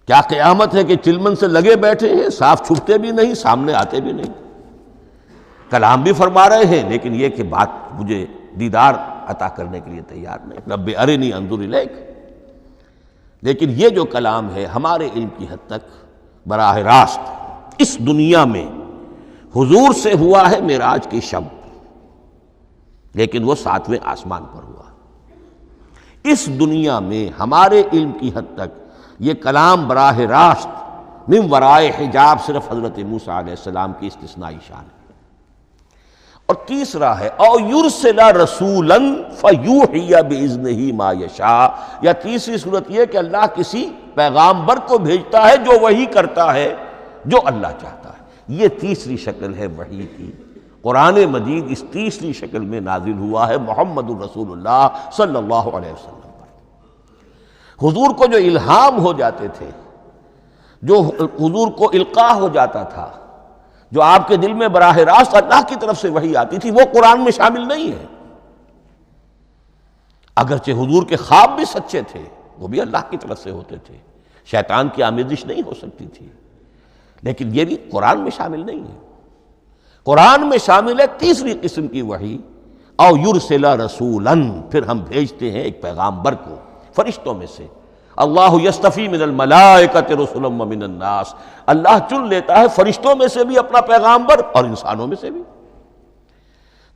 کیا قیامت ہے کہ چلمن سے لگے بیٹھے ہیں، صاف چھپتے بھی نہیں، سامنے آتے بھی نہیں، کلام بھی فرما رہے ہیں، لیکن یہ کہ بات مجھے دیدار عطا کرنے کے لیے تیار نہیں، رب ارنی انظر الیک۔ لیکن یہ جو کلام ہے ہمارے علم کی حد تک براہ راست اس دنیا میں حضور سے ہوا ہے معراج کی شب، لیکن وہ 7ویں آسمان پر ہوا۔ اس دنیا میں ہمارے علم کی حد تک یہ کلام براہ راست من وراء حجاب صرف حضرت موسیٰ علیہ السلام کی استثنائی شان ہے۔ اور تیسرا ہے او یرسل رسولا فیوحی باذنہ ما یشاء، یا تیسری صورت یہ کہ اللہ کسی پیغامبر کو بھیجتا ہے جو وحی کرتا ہے جو اللہ چاہتا ہے۔ یہ تیسری شکل ہے وحی کی۔ قرآن مجید اس تیسری شکل میں نازل ہوا ہے محمد الرسول اللہ صلی اللہ علیہ وسلم پر۔ حضور کو جو الہام ہو جاتے تھے، جو حضور کو القاء ہو جاتا تھا، جو آپ کے دل میں براہ راست اللہ کی طرف سے وحی آتی تھی، وہ قرآن میں شامل نہیں ہے۔ اگرچہ حضور کے خواب بھی سچے تھے، وہ بھی اللہ کی طرف سے ہوتے تھے، شیطان کی آمیزش نہیں ہو سکتی تھی، لیکن یہ بھی قرآن میں شامل نہیں ہے۔ قرآن میں شامل ہے تیسری قسم کی وحی، او یرسل رسولا، پھر ہم بھیجتے ہیں ایک پیغامبر کو فرشتوں میں سے۔ اللہ یستفی من الملائکۃ رسلا ومن الناس، اللہ چن لیتا ہے فرشتوں میں سے بھی اپنا پیغامبر اور انسانوں میں سے بھی۔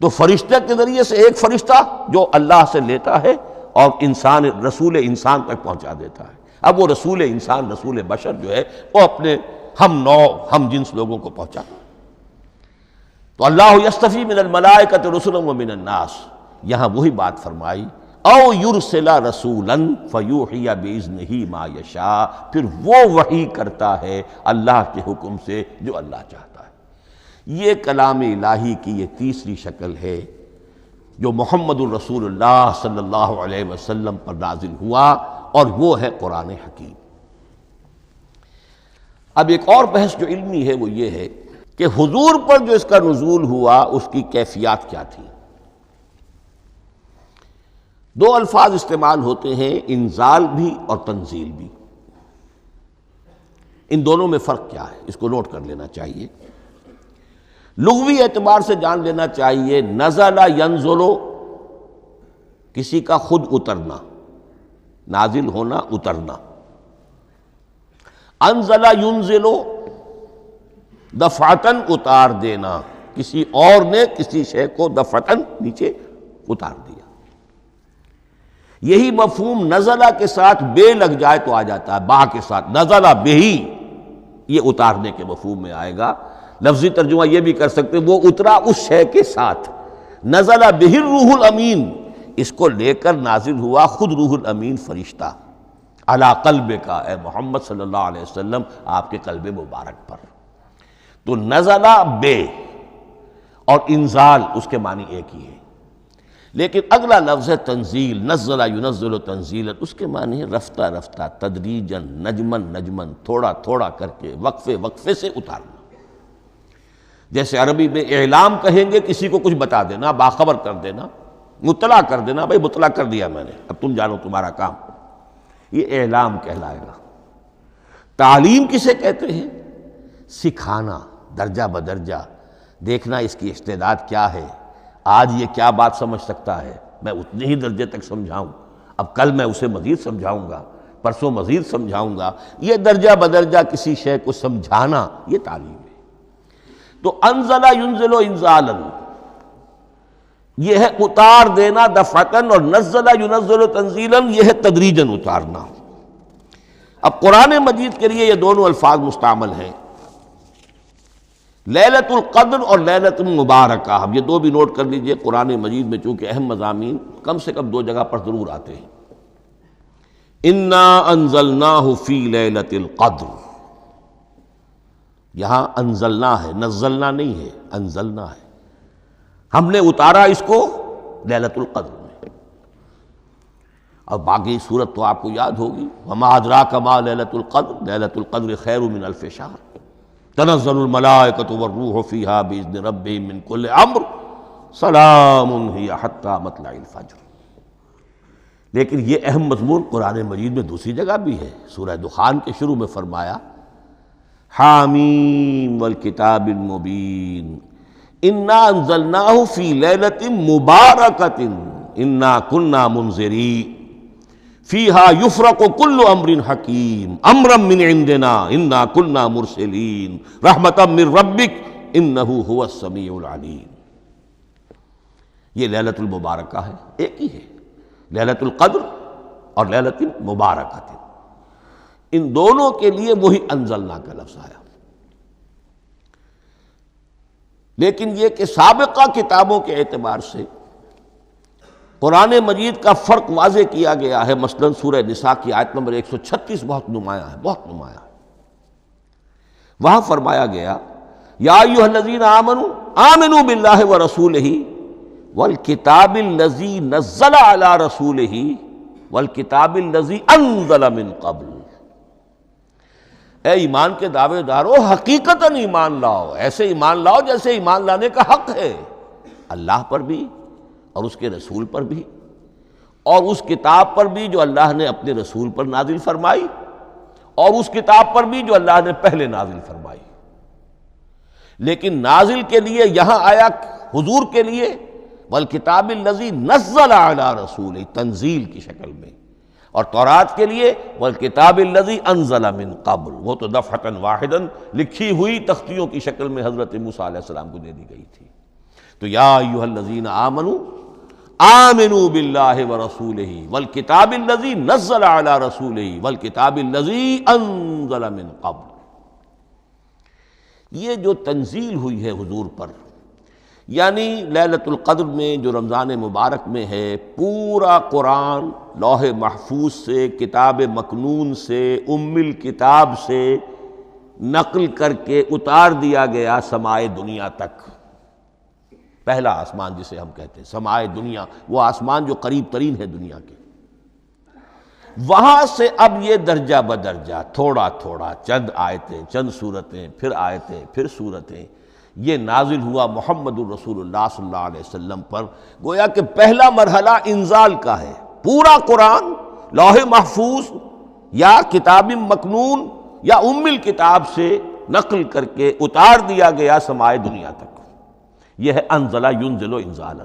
تو فرشتے کے ذریعے سے ایک فرشتہ جو اللہ سے لیتا ہے اور انسان رسول انسان تک پہنچا دیتا ہے۔ اب وہ رسول انسان، رسول بشر جو ہے وہ اپنے ہم نوع ہم جنس لوگوں کو پہنچاتا ہے۔ تو اللہ یستفی من الملائکۃ رسلا ومن الناس، یہاں وہی بات فرمائی، او یرسل رسولا فیوحی باذنہ ما یشاء، پھر وہ وحی کرتا ہے اللہ کے حکم سے جو اللہ چاہتا ہے۔ یہ کلام الہی کی یہ تیسری شکل ہے جو محمد الرسول اللہ صلی اللہ علیہ وسلم پر نازل ہوا، اور وہ ہے قرآن حکیم۔ اب ایک اور بحث جو علمی ہے وہ یہ ہے کہ حضور پر جو اس کا نزول ہوا اس کی کیفیات کیا تھی۔ دو الفاظ استعمال ہوتے ہیں، انزال بھی اور تنزیل بھی۔ ان دونوں میں فرق کیا ہے اس کو نوٹ کر لینا چاہیے۔ لغوی اعتبار سے جان لینا چاہیے، نزل ینزل کسی کا خود اترنا، نازل ہونا، اترنا۔ انزل ینزل دفعتاً اتار دینا، کسی اور نے کسی شے کو دفعتاً نیچے اتار دیا۔ یہی مفہوم نزلہ کے ساتھ بے لگ جائے تو آ جاتا ہے، با کے ساتھ نزلہ بہی، یہ اتارنے کے مفہوم میں آئے گا۔ لفظی ترجمہ یہ بھی کر سکتے وہ اترا اس شے کے ساتھ۔ نزل بہ الروح الامین، اس کو لے کر نازل ہوا خود روح الامین فرشتہ علی قلبک، اے محمد صلی اللہ علیہ وسلم آپ کے قلب مبارک پر۔ تو نزل بے اور انزال اس کے معنی ایک ہی ہے، لیکن اگلا لفظ ہے تنزیل، نزل ینزل تنزیلا، اس کے معنی ہے رفتہ رفتہ، تدریجاً، نجماً نجماً، تھوڑا تھوڑا کر کے، وقفے وقفے سے اتارنا۔ جیسے عربی میں اعلام کہیں گے کسی کو کچھ بتا دینا، باخبر کر دینا، مطلع کر دینا، بھائی مطلع کر دیا میں نے، اب تم جانو تمہارا کام، یہ اعلام کہلائے گا۔ تعلیم کسے کہتے ہیں؟ سکھانا، درجہ بدرجہ، دیکھنا اس کی استعداد کیا ہے، آج یہ کیا بات سمجھ سکتا ہے، میں اتنے ہی درجے تک سمجھاؤں، اب کل میں اسے مزید سمجھاؤں گا، پرسوں مزید سمجھاؤں گا۔ یہ درجہ بدرجہ کسی شے کو سمجھانا، یہ تعلیم ہے۔ تو انزل ینزل انزالا، یہ ہے اتار دینا دفعتاً، اور نزل ینزل تنزیلا، یہ ہے تدریجاً اتارنا۔ اب قرآن مجید کے لیے یہ دونوں الفاظ مستعمل ہیں، لیلۃ القدر اور لیلۃ المبارکہ۔ اب یہ دو بھی نوٹ کر لیجئے، قرآن مجید میں چونکہ اہم مضامین کم سے کم دو جگہ پر ضرور آتے ہیں۔ انا انزلناہ فی لیلۃ القدر، یہاں انزلنا ہے، نزلنا نہیں ہے، انزلنا ہے، ہم نے اتارا اس کو لیلۃ القدر میں۔ اور باقی صورت تو آپ کو یاد ہوگی، وما ادراک ما لیلۃ القدر، لیلۃ القدر خیر من الف شہر، تنزل الملائکۃ والروح فیہا باذن ربہم من کل امر، سلام ہی حتی مطلع الفجر۔ لیکن یہ اہم مضمون قرآن مجید میں دوسری جگہ بھی ہے، سورہ دخان کے شروع میں فرمایا حامیم والکتاب المبین انا انزلناہ فی لیلۃ مبارکۃ انا کنا منذرین فیہا یفرق کل امر حکیم امرا من عندنا انا کنا مرسلین رحمتا من ربک انہ هو السمیع العلیم۔ یہ لیلۃ المبارکہ ہے، ایک ہی ہے، لیلۃ القدر اور لیلۃ المبارکہ، ان دونوں کے لیے وہی انزلنا کا لفظ آیا۔ لیکن یہ کہ سابقہ کتابوں کے اعتبار سے قرآن مجید کا فرق واضح کیا گیا ہے۔ مثلا سورہ نساء کی آیت نمبر 136 بہت نمایاں ہے، بہت نمایاں ہے۔ وہاں فرمایا گیا یا ایھا الذین آمنوا آمنوا باللہ ورسولہ والکتاب الذی نزل علی رسولہ والکتاب الذی انزل من قبل۔ اے ایمان کے دعوے دارو، حقیقتاً ایمان لاؤ، ایسے ایمان لاؤ جیسے ایمان لانے کا حق ہے، اللہ پر بھی اور اس کے رسول پر بھی، اور اس کتاب پر بھی جو اللہ نے اپنے رسول پر نازل فرمائی، اور اس کتاب پر بھی جو اللہ نے پہلے نازل فرمائی۔ لیکن نازل کے لیے یہاں آیا حضور کے لیے والکتاب الذی نزل علی رسولہ، تنزیل کی شکل میں، اور تورات کے لیے والکتاب الذی انزل من قبل، وہ تو دفعۃ واحدا لکھی ہوئی تختیوں کی شکل میں حضرت موسیٰ علیہ السلام کو دے دی گئی تھی۔ تو یا ایھا الذین آمنوا آمنوا باللہ ورسولہ والکتاب الذی نزل علی رسولہ والکتاب الذی انزل من قبل۔ یہ جو تنزیل ہوئی ہے حضور پر، یعنی لیلۃ القدر میں جو رمضان مبارک میں ہے، پورا قرآن لوح محفوظ سے، کتاب مکنون سے، ام الکتاب سے نقل کر کے اتار دیا گیا سمائے دنیا تک۔ پہلا آسمان جسے ہم کہتے ہیں سمائے دنیا، وہ آسمان جو قریب ترین ہے دنیا کے، وہاں سے اب یہ درجہ بدرجہ تھوڑا تھوڑا چند آیتیں، چند سورتیں، پھر آیتیں، پھر سورتیں، یہ نازل ہوا محمد الرسول اللہ صلی اللہ علیہ وسلم پر۔ گویا کہ پہلا مرحلہ انزال کا ہے، پورا قرآن لوح محفوظ یا کتاب مکنون یا ام الکتاب سے نقل کر کے اتار دیا گیا سمائے دنیا تک۔ یہ ہے انزل ینزل انزالا،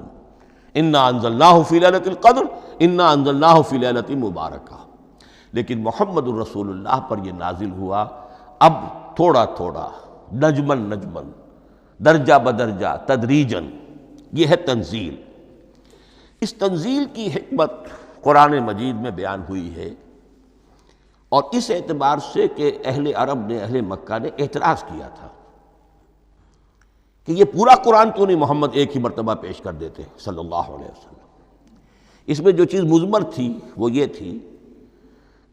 انا انزلناہ فی لیلۃ القدر انا انزلناہ فی لیلۃ مبارکہ۔ لیکن محمد الرسول اللہ پر یہ نازل ہوا اب تھوڑا تھوڑا، نجمن نجمن، درجہ بدرجہ، تدریجاً۔ یہ ہے تنزیل۔ اس تنزیل کی حکمت قرآن مجید میں بیان ہوئی ہے، اور اس اعتبار سے کہ اہل عرب نے، اہل مکہ نے اعتراض کیا تھا کہ یہ پورا قرآن کیوں نہیں محمد ایک ہی مرتبہ پیش کر دیتے صلی اللہ علیہ وسلم۔ اس میں جو چیز مضمر تھی وہ یہ تھی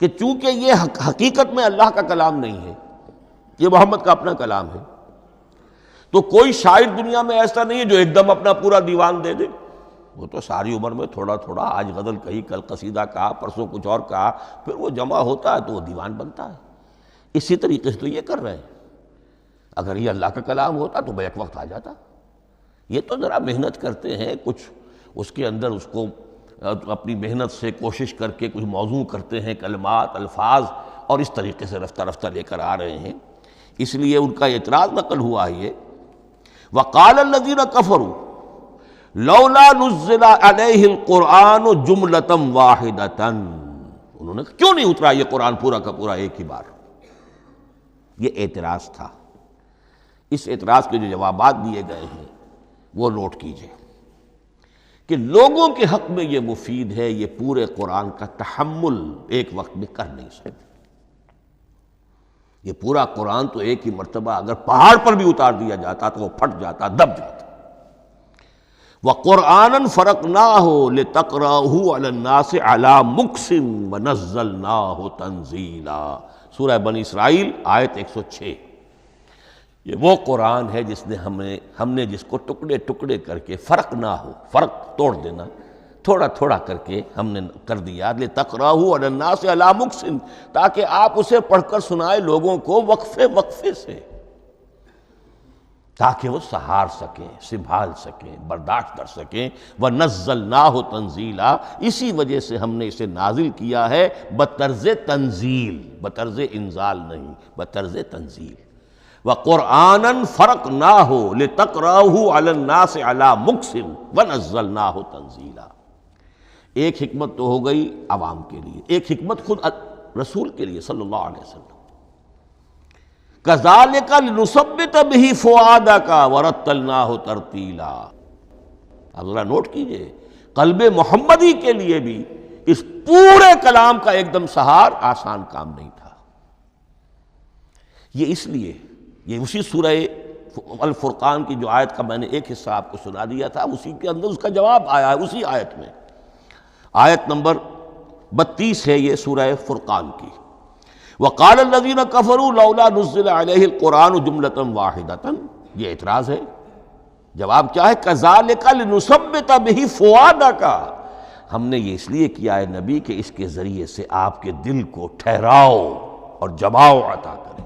کہ چونکہ یہ حقیقت میں اللہ کا کلام نہیں ہے، یہ محمد کا اپنا کلام ہے، تو کوئی شاعر دنیا میں ایسا نہیں ہے جو ایک دم اپنا پورا دیوان دے دے۔ وہ تو ساری عمر میں تھوڑا تھوڑا، آج غزل کہی، کل قصیدہ کہا، پرسوں کچھ اور کہا، پھر وہ جمع ہوتا ہے تو وہ دیوان بنتا ہے۔ اسی طریقے سے تو یہ کر رہے ہیں۔ اگر یہ اللہ کا کلام ہوتا تو بیک وقت آ جاتا۔ یہ تو ذرا محنت کرتے ہیں، کچھ اس کے اندر اس کو اپنی محنت سے کوشش کر کے کچھ موضوع کرتے ہیں، کلمات، الفاظ، اور اس طریقے سے رفتہ رفتہ لے کر آ رہے ہیں۔ اس لیے ان کا اعتراض نقل ہوا ہے یہ، وَقَالَ الَّذِينَ كَفَرُوا لَوْلَا نُزِّلَ عَلَيْهِ الْقُرْآنُ جُمْلَةً وَاحِدَةً، انہوں نے کیوں نہیں اترا یہ قرآن پورا کا پورا ایک ہی بار؟ یہ اعتراض تھا۔ اس اعتراض کے جو جوابات دیے گئے ہیں وہ نوٹ کیجئے کہ لوگوں کے حق میں یہ مفید ہے، یہ پورے قرآن کا تحمل ایک وقت میں کر نہیں سکتے۔ یہ پورا قرآن تو ایک ہی مرتبہ اگر پہاڑ پر بھی اتار دیا جاتا تو وہ پھٹ جاتا، دب جاتا۔ وَقُرْآنًا فَرَقْنَاهُ لِتَقْرَأَهُ عَلَى النَّاسِ عَلَى مُكْثٍ وَنَزَّلْنَاهُ تَنزِيلًا، سورہ بنی اسرائیل آیت 106۔ یہ وہ قرآن ہے جس نے ہم نے جس کو ٹکڑے ٹکڑے کر کے، فرق نہ ہو، فرق توڑ دینا، تھوڑا تھوڑا کر کے ہم نے کر دیا، لِتَقْرَأَهُ عَلَى النَّاسِ عَلَى مُكْثٍ، تاکہ آپ اسے پڑھ کر سنائے لوگوں کو وقفے وقفے سے، تاکہ وہ سہار سکیں، سنبھال سکیں، برداشت کر سکیں۔ وَنَزَّلْنَاهُ تَنزِيلًا، اسی وجہ سے ہم نے اسے نازل کیا ہے بطرز تنزیل، بطرز انزال نہیں، بطرز تنزیل۔ وَقُرْآنًا فَرَقْنَاهُ لِتَقْرَأَهُ عَلَى النَّاسِ عَلَى مُكْثٍ وَنَزَّلْنَاهُ تَنزِيلًا۔ ایک حکمت تو ہو گئی عوام کے لیے، ایک حکمت خود رسول کے لیے صلی اللہ علیہ وسلم۔ كَذَلِكَ لِنُثَبِّتَ بِهِ فُؤَادَكَ وَرَتَّلْنَاهُ تَرْتِيلًا۔ اب ذرا نوٹ کیجئے، قلب محمدی کے لیے بھی اس پورے کلام کا ایک دم سہار آسان کام نہیں تھا۔ یہ اس لیے، یہ اسی سورہ الفرقان کی جو آیت کا میں نے ایک حصہ آپ کو سنا دیا تھا، اسی کے اندر اس کا جواب آیا ہے، اسی آیت میں، آیت نمبر 32 ہے یہ سورہ فرقان کی۔ وَقَالَ الَّذِينَ كَفَرُوا لَوْلَا نُزِّلَ عَلَيْهِ الْقُرْآنُ جُمْلَةً وَاحِدَةً، یہ اعتراض ہے۔ جواب کیا ہے؟ كَذَلِكَ لِنُثَبِّتَ بِهِ فُؤَادَكَ، ہم نے یہ اس لیے کیا ہے نبی کہ اس کے ذریعے سے آپ کے دل کو ٹھہراؤ اور جماؤ عطا کرے۔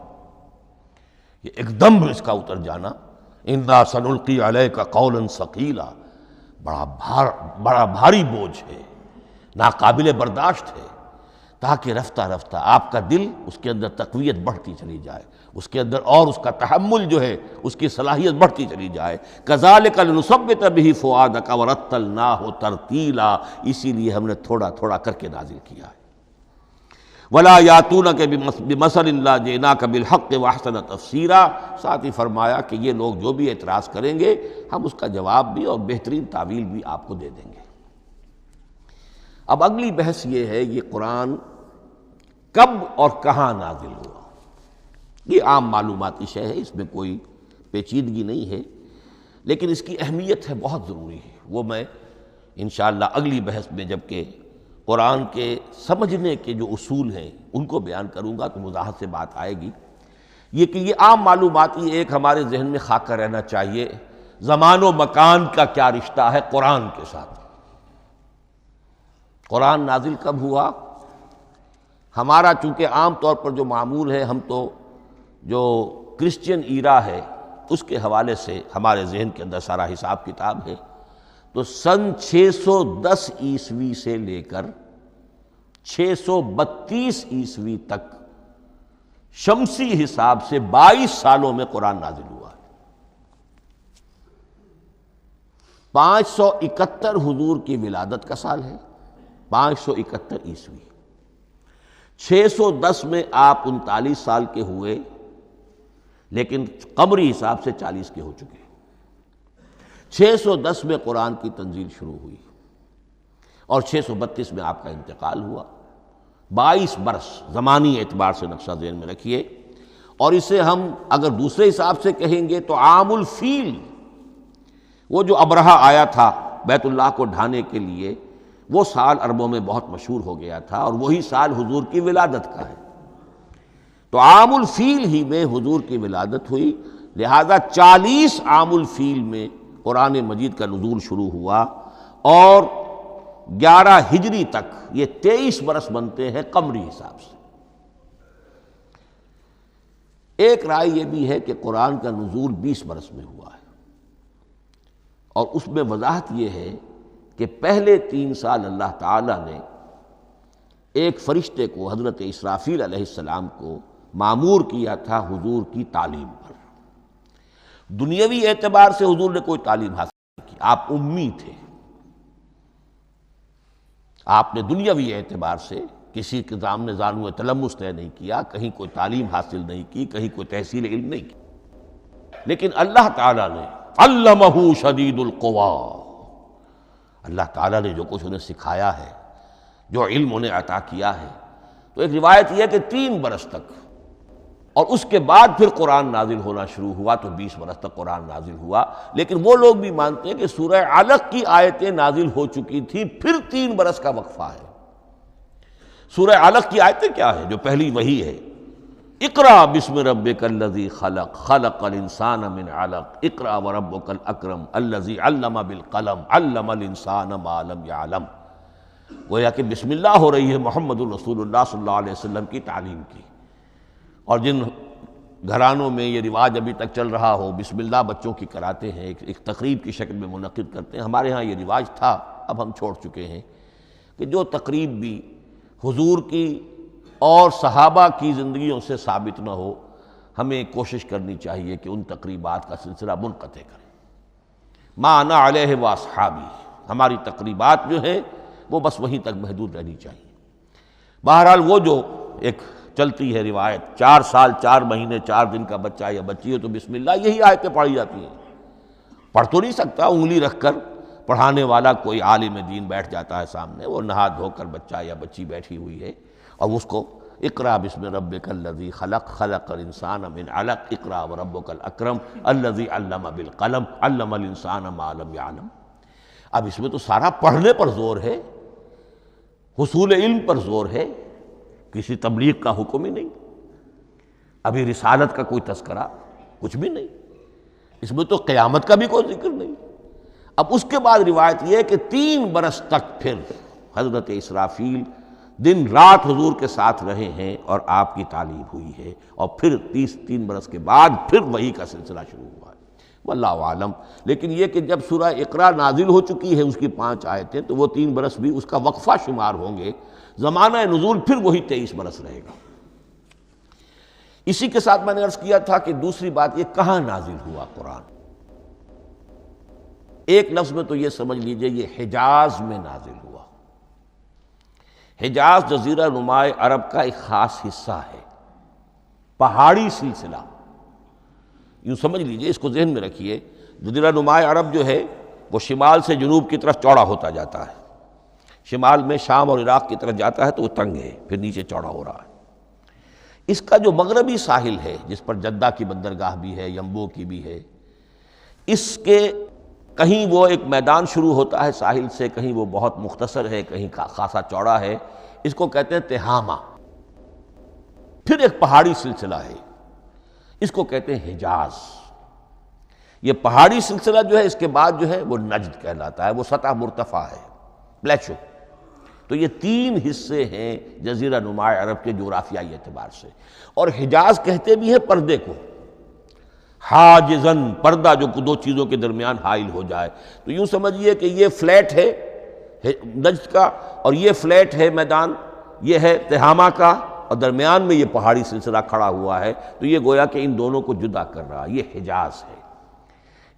یہ ایک دم اس کا اتر جانا، اِنَّا سَنُلْقِي عَلَيْكَ قَوْلًا ثَقِيلًا، بڑا بھاری بوجھ ہے، ناقابل برداشت ہے، تاکہ رفتہ رفتہ آپ کا دل، اس کے اندر تقویت بڑھتی چلی جائے، اس کے اندر اور اس کا تحمل جو ہے، اس کی صلاحیت بڑھتی چلی جائے۔ كَذَلِكَ لِنُثَبِّتَ بِهِ فُؤَادَكَ وَرَتَّلْنَاهُ تَرْتِيلًا، اسی لیے ہم نے تھوڑا تھوڑا کر کے نازل کیا ہے۔ ولا یاتونک بمثل الا جئناک بالحق واحسن تفسیرا، ساتھ ہی فرمایا کہ یہ لوگ جو بھی اعتراض کریں گے ہم اس کا جواب بھی اور بہترین تعویل بھی آپ کو دے دیں گے۔ اب اگلی بحث یہ ہے یہ قرآن کب اور کہاں نازل ہوا۔ یہ عام معلوماتی شے ہے، اس میں کوئی پیچیدگی نہیں ہے، لیکن اس کی اہمیت ہے بہت ضروری ہے، وہ میں انشاءاللہ اگلی بحث میں جب کہ قرآن کے سمجھنے کے جو اصول ہیں ان کو بیان کروں گا تو وضاحت سے بات آئے گی۔ یہ کہ یہ عام معلوماتی ایک ہمارے ذہن میں خاکہ رہنا چاہیے، زمان و مکان کا کیا رشتہ ہے قرآن کے ساتھ۔ قرآن نازل کب ہوا؟ ہمارا چونکہ عام طور پر جو معمول ہے، ہم تو جو کرسچین ایرا ہے اس کے حوالے سے ہمارے ذہن کے اندر سارا حساب کتاب ہے، تو سن 610 عیسوی سے لے کر 632 عیسوی تک شمسی حساب سے 22 سالوں میں قرآن نازل ہوا ہے۔ 571 حضور کی ولادت کا سال ہے، 571 عیسوی۔ 610 میں آپ 39 سال کے ہوئے، لیکن قمری حساب سے 40 کے ہو چکے۔ 610 میں قرآن کی تنزیل شروع ہوئی اور 632 میں آپ کا انتقال ہوا۔ 22 برس زمانی اعتبار سے نقشہ ذہن میں رکھیے، اور اسے ہم اگر دوسرے حساب سے کہیں گے تو عام الفیل، وہ جو ابرہہ آیا تھا بیت اللہ کو ڈھانے کے لیے، وہ سال عربوں میں بہت مشہور ہو گیا تھا، اور وہی سال حضور کی ولادت کا ہے، تو عام الفیل ہی میں حضور کی ولادت ہوئی، لہذا 40 عام الفیل میں قرآن مجید کا نزول شروع ہوا، اور 11 ہجری تک یہ 23 برس بنتے ہیں قمری حساب سے۔ ایک رائے یہ بھی ہے کہ قرآن کا نزول 20 برس میں ہوا ہے، اور اس میں وضاحت یہ ہے کہ پہلے 3 سال اللہ تعالیٰ نے ایک فرشتے کو حضرت اسرافیل علیہ السلام کو مامور کیا تھا حضور کی تعلیم پر۔ دنیاوی اعتبار سے حضور نے کوئی تعلیم حاصل نہیں کی، آپ امی تھے، آپ نے دنیاوی اعتبار سے کسی کے سامنے زانو تلمس طے نہیں کیا، کہیں کوئی تعلیم حاصل نہیں کی، کہیں کوئی تحصیل علم نہیں کی، لیکن اللہ تعالیٰ نے علمہ شدید القویٰ، اللہ تعالیٰ نے جو کچھ انہیں سکھایا ہے، جو علم انہیں عطا کیا ہے، تو ایک روایت یہ ہے کہ 3 برس تک، اور اس کے بعد پھر قرآن نازل ہونا شروع ہوا تو 20 برس تک قرآن نازل ہوا۔ لیکن وہ لوگ بھی مانتے ہیں کہ سورہ علق کی آیتیں نازل ہو چکی تھی، پھر 3 برس کا وقفہ ہے۔ سورہ علق کی آیتیں کیا ہے؟ جو پہلی وحی ہے، اقرأ بسم ربک الذی خلق خلق الانسان من علق اقرأ وربک الاکرم الذی علم بالقلم علم الانسان ما لم یعلم، گویا کہ بسم اللہ ہو رہی ہے محمد الرسول اللہ صلی اللہ علیہ وسلم کی تعلیم کی، اور جن گھرانوں میں یہ رواج ابھی تک چل رہا ہو، بسم اللہ بچوں کی کراتے ہیں، ایک تقریب کی شکل میں منعقد کرتے ہیں، ہمارے ہاں یہ رواج تھا، اب ہم چھوڑ چکے ہیں، کہ جو تقریب بھی حضور کی اور صحابہ کی زندگیوں سے ثابت نہ ہو، ہمیں کوشش کرنی چاہیے کہ ان تقریبات کا سلسلہ منقطع کریں۔ ما انا علیہ واصحابی، ہماری تقریبات جو ہیں وہ بس وہیں تک محدود رہنی چاہیے۔ بہرحال وہ جو ایک چلتی ہے روایت، 4 سال 4 مہینے 4 دن کا بچہ یا بچی ہو تو بسم اللہ یہی آیتیں پڑھی جاتی ہیں، پڑھ تو نہیں سکتا، انگلی رکھ کر پڑھانے والا کوئی عالم دین بیٹھ جاتا ہے سامنے، وہ نہا دھو کر بچہ یا بچی بیٹھی ہوئی ہے، اور اس کو اقرأ بسم ربک الذی خلق خلق الانسان من علق اقرأ وربک الاکرم الذی علم بالقلم علم الانسان ما لم یعلم۔ اب اس میں تو سارا پڑھنے پر زور ہے، حصول علم پر زور ہے، کسی تبلیغ کا حکم ہی نہیں، ابھی رسالت کا کوئی تذکرہ کچھ بھی نہیں، اس میں تو قیامت کا بھی کوئی ذکر نہیں۔ اب اس کے بعد روایت یہ ہے کہ 3 برس تک پھر حضرت اسرافیل دن رات حضور کے ساتھ رہے ہیں اور آپ کی تعلیم ہوئی ہے، اور پھر 3 برس کے بعد پھر وحی کا سلسلہ شروع ہوا ہے، واللہ عالم۔ لیکن یہ کہ جب سورہ اقرا نازل ہو چکی ہے اس کی 5 آیتیں، تو وہ 3 برس بھی اس کا وقفہ شمار ہوں گے، زمانہ نزول پھر وہی 23 برس رہے گا۔ اسی کے ساتھ میں نے عرض کیا تھا کہ دوسری بات یہ کہاں نازل ہوا قرآن۔ ایک لفظ میں تو یہ سمجھ لیجئے یہ حجاز میں نازل ہوا۔ حجاز جزیرہ نما عرب کا ایک خاص حصہ ہے، پہاڑی سلسلہ، یوں سمجھ لیجئے، اس کو ذہن میں رکھیے۔ جزیرہ نما عرب جو ہے وہ شمال سے جنوب کی طرف چوڑا ہوتا جاتا ہے، شمال میں شام اور عراق کی طرف جاتا ہے تو وہ تنگ ہے، پھر نیچے چوڑا ہو رہا ہے۔ اس کا جو مغربی ساحل ہے جس پر جدہ کی بندرگاہ بھی ہے، ینبو کی بھی ہے، اس کے کہیں وہ ایک میدان شروع ہوتا ہے ساحل سے، کہیں وہ بہت مختصر ہے، کہیں خاصا چوڑا ہے، اس کو کہتے ہیں تہامہ۔ پھر ایک پہاڑی سلسلہ ہے، اس کو کہتے ہیں حجاز۔ یہ پہاڑی سلسلہ جو ہے اس کے بعد جو ہے وہ نجد کہلاتا ہے، وہ سطح مرتفع ہے، پلیشو۔ تو یہ تین حصے ہیں جزیرہ نما عرب کے جغرافیائی اعتبار سے، اور حجاز کہتے بھی ہیں پردے کو، حاجزن، پردہ جو دو چیزوں کے درمیان حائل ہو جائے۔ تو یوں سمجھیے کہ یہ فلیٹ ہے نجد کا، اور یہ فلیٹ ہے میدان، یہ ہے تہامہ کا، اور درمیان میں یہ پہاڑی سلسلہ کھڑا ہوا ہے، تو یہ گویا کہ ان دونوں کو جدا کر رہا، یہ حجاز ہے۔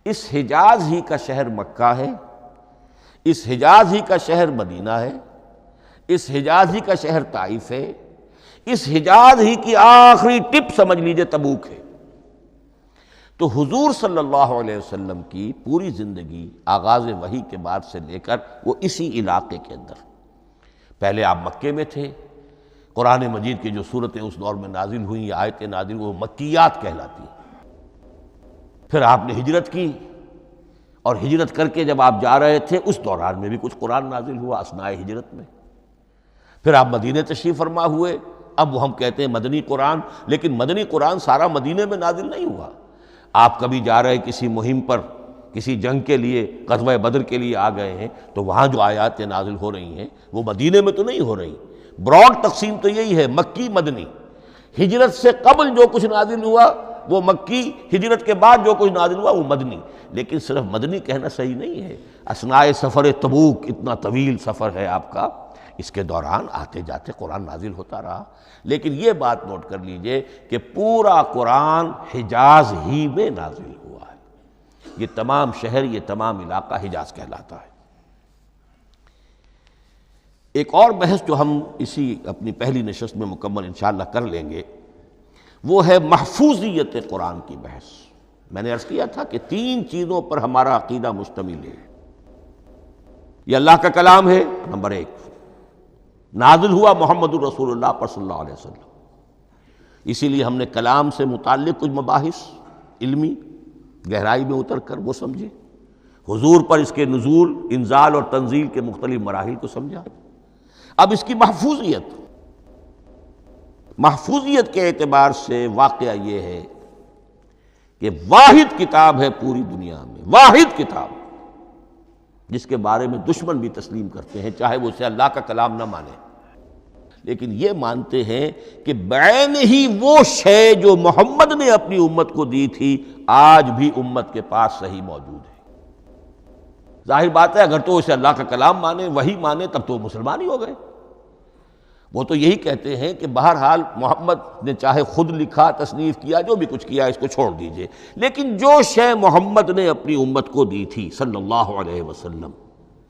اس حجاز ہی کا شہر مکہ ہے، اس حجاز ہی کا شہر مدینہ ہے، اس حجاز ہی کا شہر طائف ہے، اس حجاز ہی کی آخری ٹپ سمجھ لیجئے تبوک ہے۔ تو حضور صلی اللہ علیہ وسلم کی پوری زندگی آغاز وحی کے بعد سے لے کر وہ اسی علاقے کے اندر، پہلے آپ مکے میں تھے، قرآن مجید کی جو صورتیں اس دور میں نازل ہوئیں یا آیتیں نازل وہ مکیات کہلاتی ہیں۔ پھر آپ نے ہجرت کی، اور ہجرت کر کے جب آپ جا رہے تھے اس دوران میں بھی کچھ قرآن نازل ہوا اثناء ہجرت میں۔ پھر آپ مدینے تشریف فرما ہوئے، اب وہ ہم کہتے ہیں مدنی قرآن، لیکن مدنی قرآن سارا مدینے میں نازل نہیں ہوا۔ آپ کبھی جا رہے کسی مہم پر، کسی جنگ کے لیے، غزوہ بدر کے لیے آ گئے ہیں، تو وہاں جو آیات نازل ہو رہی ہیں وہ مدینے میں تو نہیں ہو رہی۔ براڈ تقسیم تو یہی ہے، مکی مدنی۔ ہجرت سے قبل جو کچھ نازل ہوا وہ مکی، ہجرت کے بعد جو کچھ نازل ہوا وہ مدنی۔ لیکن صرف مدنی کہنا صحیح نہیں ہے، اثناء سفر تبوک، اتنا طویل سفر ہے آپ کا، اس کے دوران آتے جاتے قرآن نازل ہوتا رہا۔ لیکن یہ بات نوٹ کر لیجئے کہ پورا قرآن حجاز ہی میں نازل ہوا ہے، یہ تمام شہر، یہ تمام علاقہ حجاز کہلاتا ہے۔ ایک اور بحث جو ہم اسی اپنی پہلی نشست میں مکمل انشاءاللہ کر لیں گے، وہ ہے محفوظیت قرآن کی بحث۔ میں نے عرض کیا تھا کہ تین چیزوں پر ہمارا عقیدہ مشتمل ہے۔ یہ اللہ کا کلام ہے، نمبر ایک، نازل ہوا محمد الرسول اللہ پر صلی اللہ علیہ وسلم، اسی لیے ہم نے کلام سے متعلق کچھ مباحث علمی گہرائی میں اتر کر وہ سمجھے، حضور پر اس کے نزول، انزال اور تنزیل کے مختلف مراحل کو سمجھا۔ اب اس کی محفوظیت کے اعتبار سے واقعہ یہ ہے کہ واحد کتاب ہے پوری دنیا میں، واحد کتاب جس کے بارے میں دشمن بھی تسلیم کرتے ہیں، چاہے وہ اسے اللہ کا کلام نہ مانے، لیکن یہ مانتے ہیں کہ بعین ہی وہ شے جو محمد نے اپنی امت کو دی تھی آج بھی امت کے پاس صحیح موجود ہے۔ ظاہر بات ہے اگر تو اسے اللہ کا کلام مانے، وہی مانے، تب تو مسلمان ہی ہو گئے۔ وہ تو یہی کہتے ہیں کہ بہرحال محمد نے چاہے خود لکھا، تصنیف کیا، جو بھی کچھ کیا اس کو چھوڑ دیجئے، لیکن جو شے محمد نے اپنی امت کو دی تھی صلی اللہ علیہ وسلم،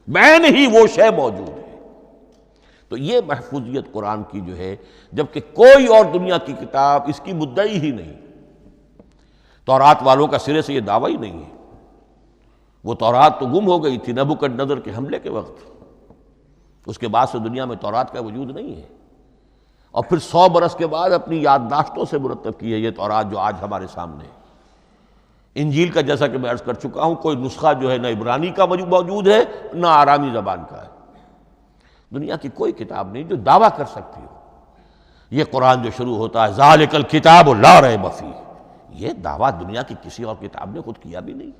بعین ہی وہ شے موجود ہے۔ تو یہ محفوظیت قرآن کی جو ہے، جبکہ کوئی اور دنیا کی کتاب اس کی مدعی ہی نہیں۔ تورات والوں کا سرے سے یہ دعویٰ ہی نہیں ہے، وہ تورات تو گم ہو گئی تھی نبوکدنضر کے حملے کے وقت، اس کے بعد سے دنیا میں تورات کا وجود نہیں ہے، اور پھر 100 برس کے بعد اپنی یادداشتوں سے مرتب کی ہے یہ تورات جو آج ہمارے سامنے ہے۔ انجیل کا جیسا کہ میں عرض کر چکا ہوں، کوئی نسخہ جو ہے نہ عبرانی کا موجود ہے نہ آرامی زبان کا ہے، دنیا کی کوئی کتاب نہیں جو دعویٰ کر سکتی ہو۔ یہ قرآن جو شروع ہوتا ہے ذالک الکتاب لا ریب فیہ، یہ دعویٰ دنیا کی کسی اور کتاب نے خود کیا بھی نہیں۔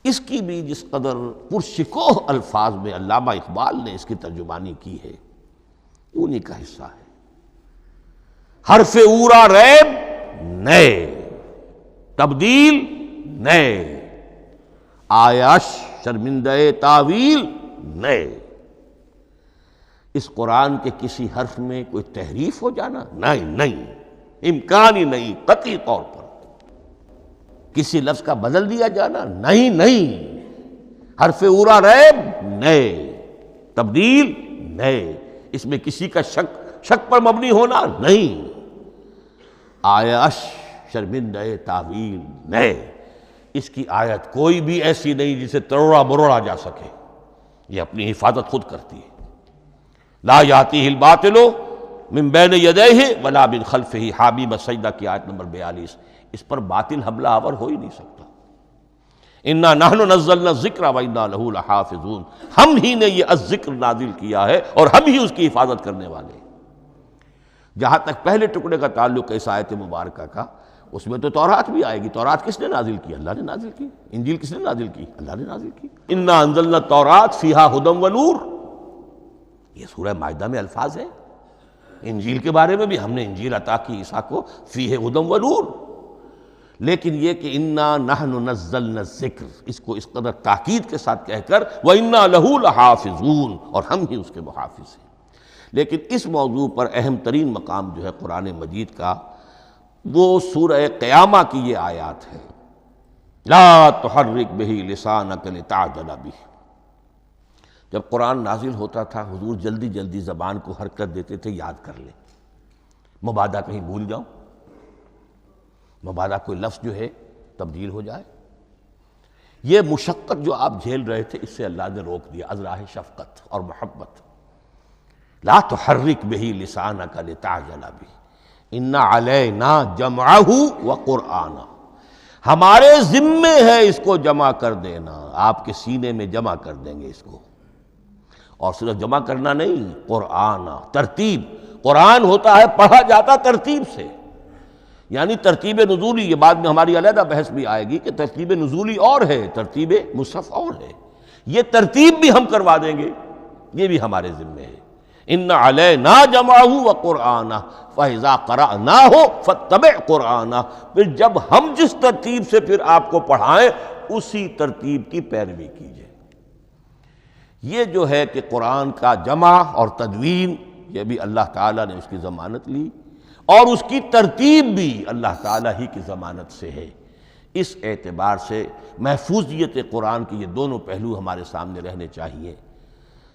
اس کی بھی جس قدر پرشکوہ الفاظ میں علامہ اقبال نے اس کی ترجمانی کی ہے، انہی کا حصہ ہے۔ حرف اورا ریب نئے، تبدیل نئے، آیاش شرمندہ تعویل نئے۔ اس قرآن کے کسی حرف میں کوئی تحریف ہو جانا نہیں، امکان ہی نہیں، قطعی طور پر۔ کسی لفظ کا بدل دیا جانا نہیں، حرف اورا ریب نئے، تبدیل نئے۔ اس میں کسی کا شک پر مبنی ہونا نہیں. آیش شرمندہ تعویل نئے، اس کی آیت کوئی بھی ایسی نہیں جسے تروڑا مروڑا جا سکے، یہ اپنی حفاظت خود کرتی ہے. لا یاتیہ الباطل من بین یدیہ ولا من خلفہ، حامیم السجدہ کی آیت نمبر 42. اس پر باطل حملہ آور ہو ہی نہیں سکتا. انا نحن نزلنا الذکر وانا لہ لحافظون، ہم ہی نے یہ الذکر نازل کیا ہے اور ہم ہی اس کی حفاظت کرنے والے ہیں. جہاں تک پہلے ٹکڑے کا تعلق ہے اس آیت مبارکہ کا، اس میں تو تورات بھی آئے گی. تورات کس نے نازل کی؟ اللہ نے نازل کی. انجیل کس نے نازل کی؟ اللہ نے نازل کی. انا انزلنا التوراۃ فیہا ھدی ونور، یہ سورہ مائدہ میں الفاظ ہیں. انجیل کے بارے میں بھی ہم نے انجیل عطا کی عیسیٰ کو، فیہ ھدی ونور. لیکن یہ کہ انا نحن نزلنا الذکر، اس کو اس قدر تاکید کے ساتھ کہہ کر وَإِنَّا لَهُ لَحَافِظُونَ، اور ہم ہی اس کے محافظ ہیں. لیکن اس موضوع پر اہم ترین مقام جو ہے قرآن مجید کا، وہ سورہ قیامہ کی یہ آیات ہے. لا تحرک بہ لسانک لتعجل بہ. جب قرآن نازل ہوتا تھا حضور جلدی جلدی زبان کو حرکت دیتے تھے، یاد کر لیں، مبادا کہیں بھول جاؤ، مبادا کوئی لفظ جو ہے تبدیل ہو جائے. یہ مشقت جو آپ جھیل رہے تھے، اس سے اللہ نے روک دیا از راہ شفقت اور محبت. لا تحرک بہ لسانک لتعجل بہ ان علینا جمعہ وقرآنہ، ہمارے ذمے ہے اس کو جمع کر دینا، آپ کے سینے میں جمع کر دیں گے اس کو. اور صرف جمع کرنا نہیں، قرآن ترتیب. قرآن ہوتا ہے پڑھا جاتا ترتیب سے، یعنی ترتیب نزولی. یہ بعد میں ہماری علیحدہ بحث بھی آئے گی کہ ترتیب نزولی اور ہے، ترتیب مصحف اور ہے. یہ ترتیب بھی ہم کروا دیں گے، یہ بھی ہمارے ذمے ہے. ان علینا جمعہ وقرآنہ فاذا قرأناہ فاتبع قرآنہ. پھر جب ہم جس ترتیب سے پھر آپ کو پڑھائیں، اسی ترتیب کی پیروی کیجیے. یہ جو ہے کہ قرآن کا جمع اور تدوین، یہ بھی اللہ تعالیٰ نے اس کی ضمانت لی، اور اس کی ترتیب بھی اللہ تعالیٰ ہی کی ضمانت سے ہے. اس اعتبار سے محفوظیت قرآن کے یہ دونوں پہلو ہمارے سامنے رہنے چاہیے.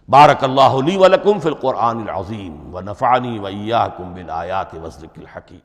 بارک اللہ لی ولکم فی القرآن العظیم ونفعنی وإیاکم بالآیات والذکر الحکیم.